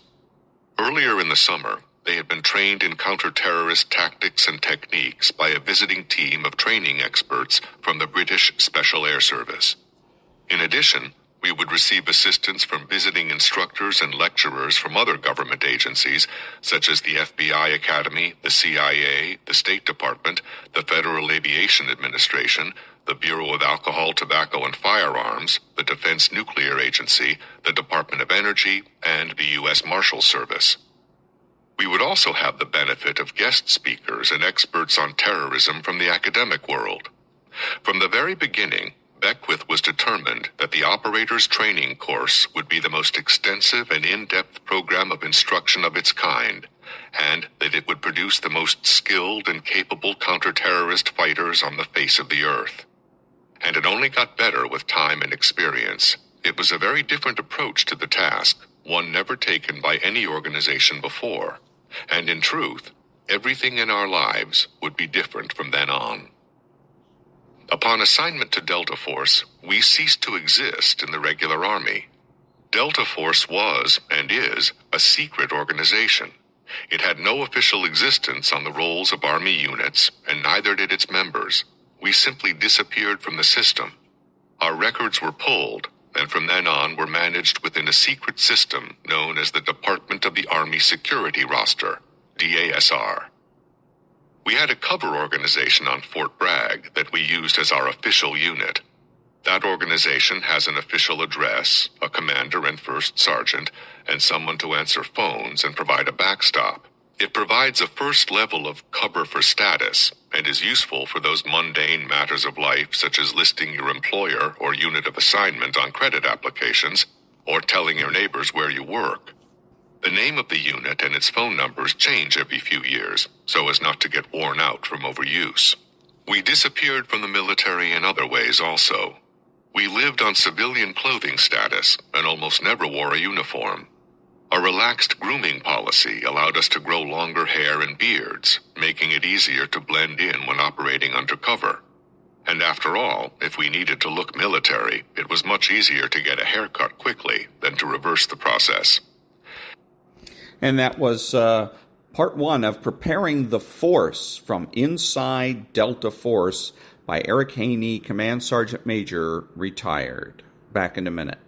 Earlier in the summer, they had been trained in counter-terrorist tactics and techniques by a visiting team of training experts from the British Special Air Service. In addition, we would receive assistance from visiting instructors and lecturers from other government agencies, such as the FBI Academy, the CIA, the State Department, the Federal Aviation Administration, the Bureau of Alcohol, Tobacco, and Firearms, the Defense Nuclear Agency, the Department of Energy, and the U.S. Marshal Service. We would also have the benefit of guest speakers and experts on terrorism from the academic world. From the very beginning, Beckwith was determined that the operators training course would be the most extensive and in-depth program of instruction of its kind, and that it would produce the most skilled and capable counter-terrorist fighters on the face of the earth. And it only got better with time and experience. It was a very different approach to the task, one never taken by any organization before. And in truth, everything in our lives would be different from then on. Upon assignment to Delta Force, we ceased to exist in the regular Army. Delta Force was, and is, a secret organization. It had no official existence on the rolls of Army units, and neither did its members. We simply disappeared from the system. Our records were pulled, and from then on were managed within a secret system known as the Department of the Army Security Roster, DASR. We had a cover organization on Fort Bragg that we used as our official unit. That organization has an official address, a commander and first sergeant, and someone to answer phones and provide a backstop. It provides a first level of cover for status and is useful for those mundane matters of life such as listing your employer or unit of assignment on credit applications or telling your neighbors where you work. The name of the unit and its phone numbers change every few years so as not to get worn out from overuse. We disappeared from the military in other ways also. We lived on civilian clothing status and almost never wore a uniform. A relaxed grooming policy allowed us to grow longer hair and beards, making it easier to blend in when operating undercover. And after all, if we needed to look military, it was much easier to get a haircut quickly than to reverse the process. And that was part one of Preparing the Force from Inside Delta Force by Eric-haney, Command Sergeant Major, retired. Back in a minute.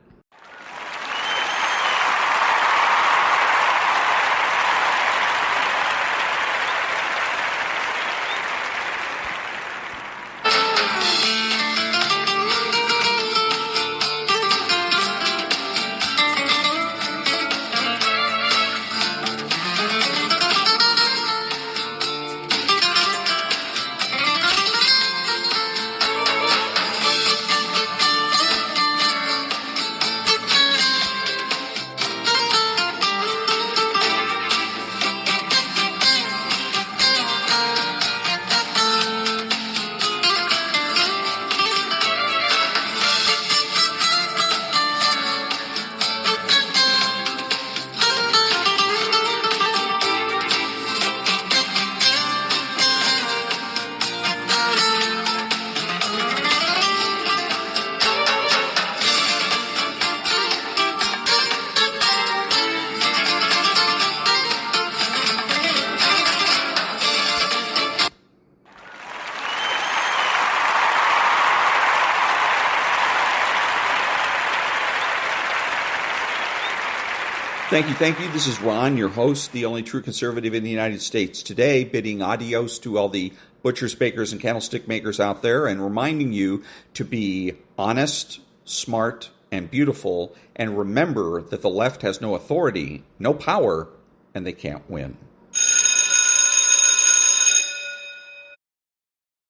Thank you. This is Ron, your host, the only true conservative in the United States. Today, bidding adios to all the butchers, bakers, and candlestick makers out there, and reminding you to be honest, smart, and beautiful, and remember that the left has no authority, no power, and they can't win.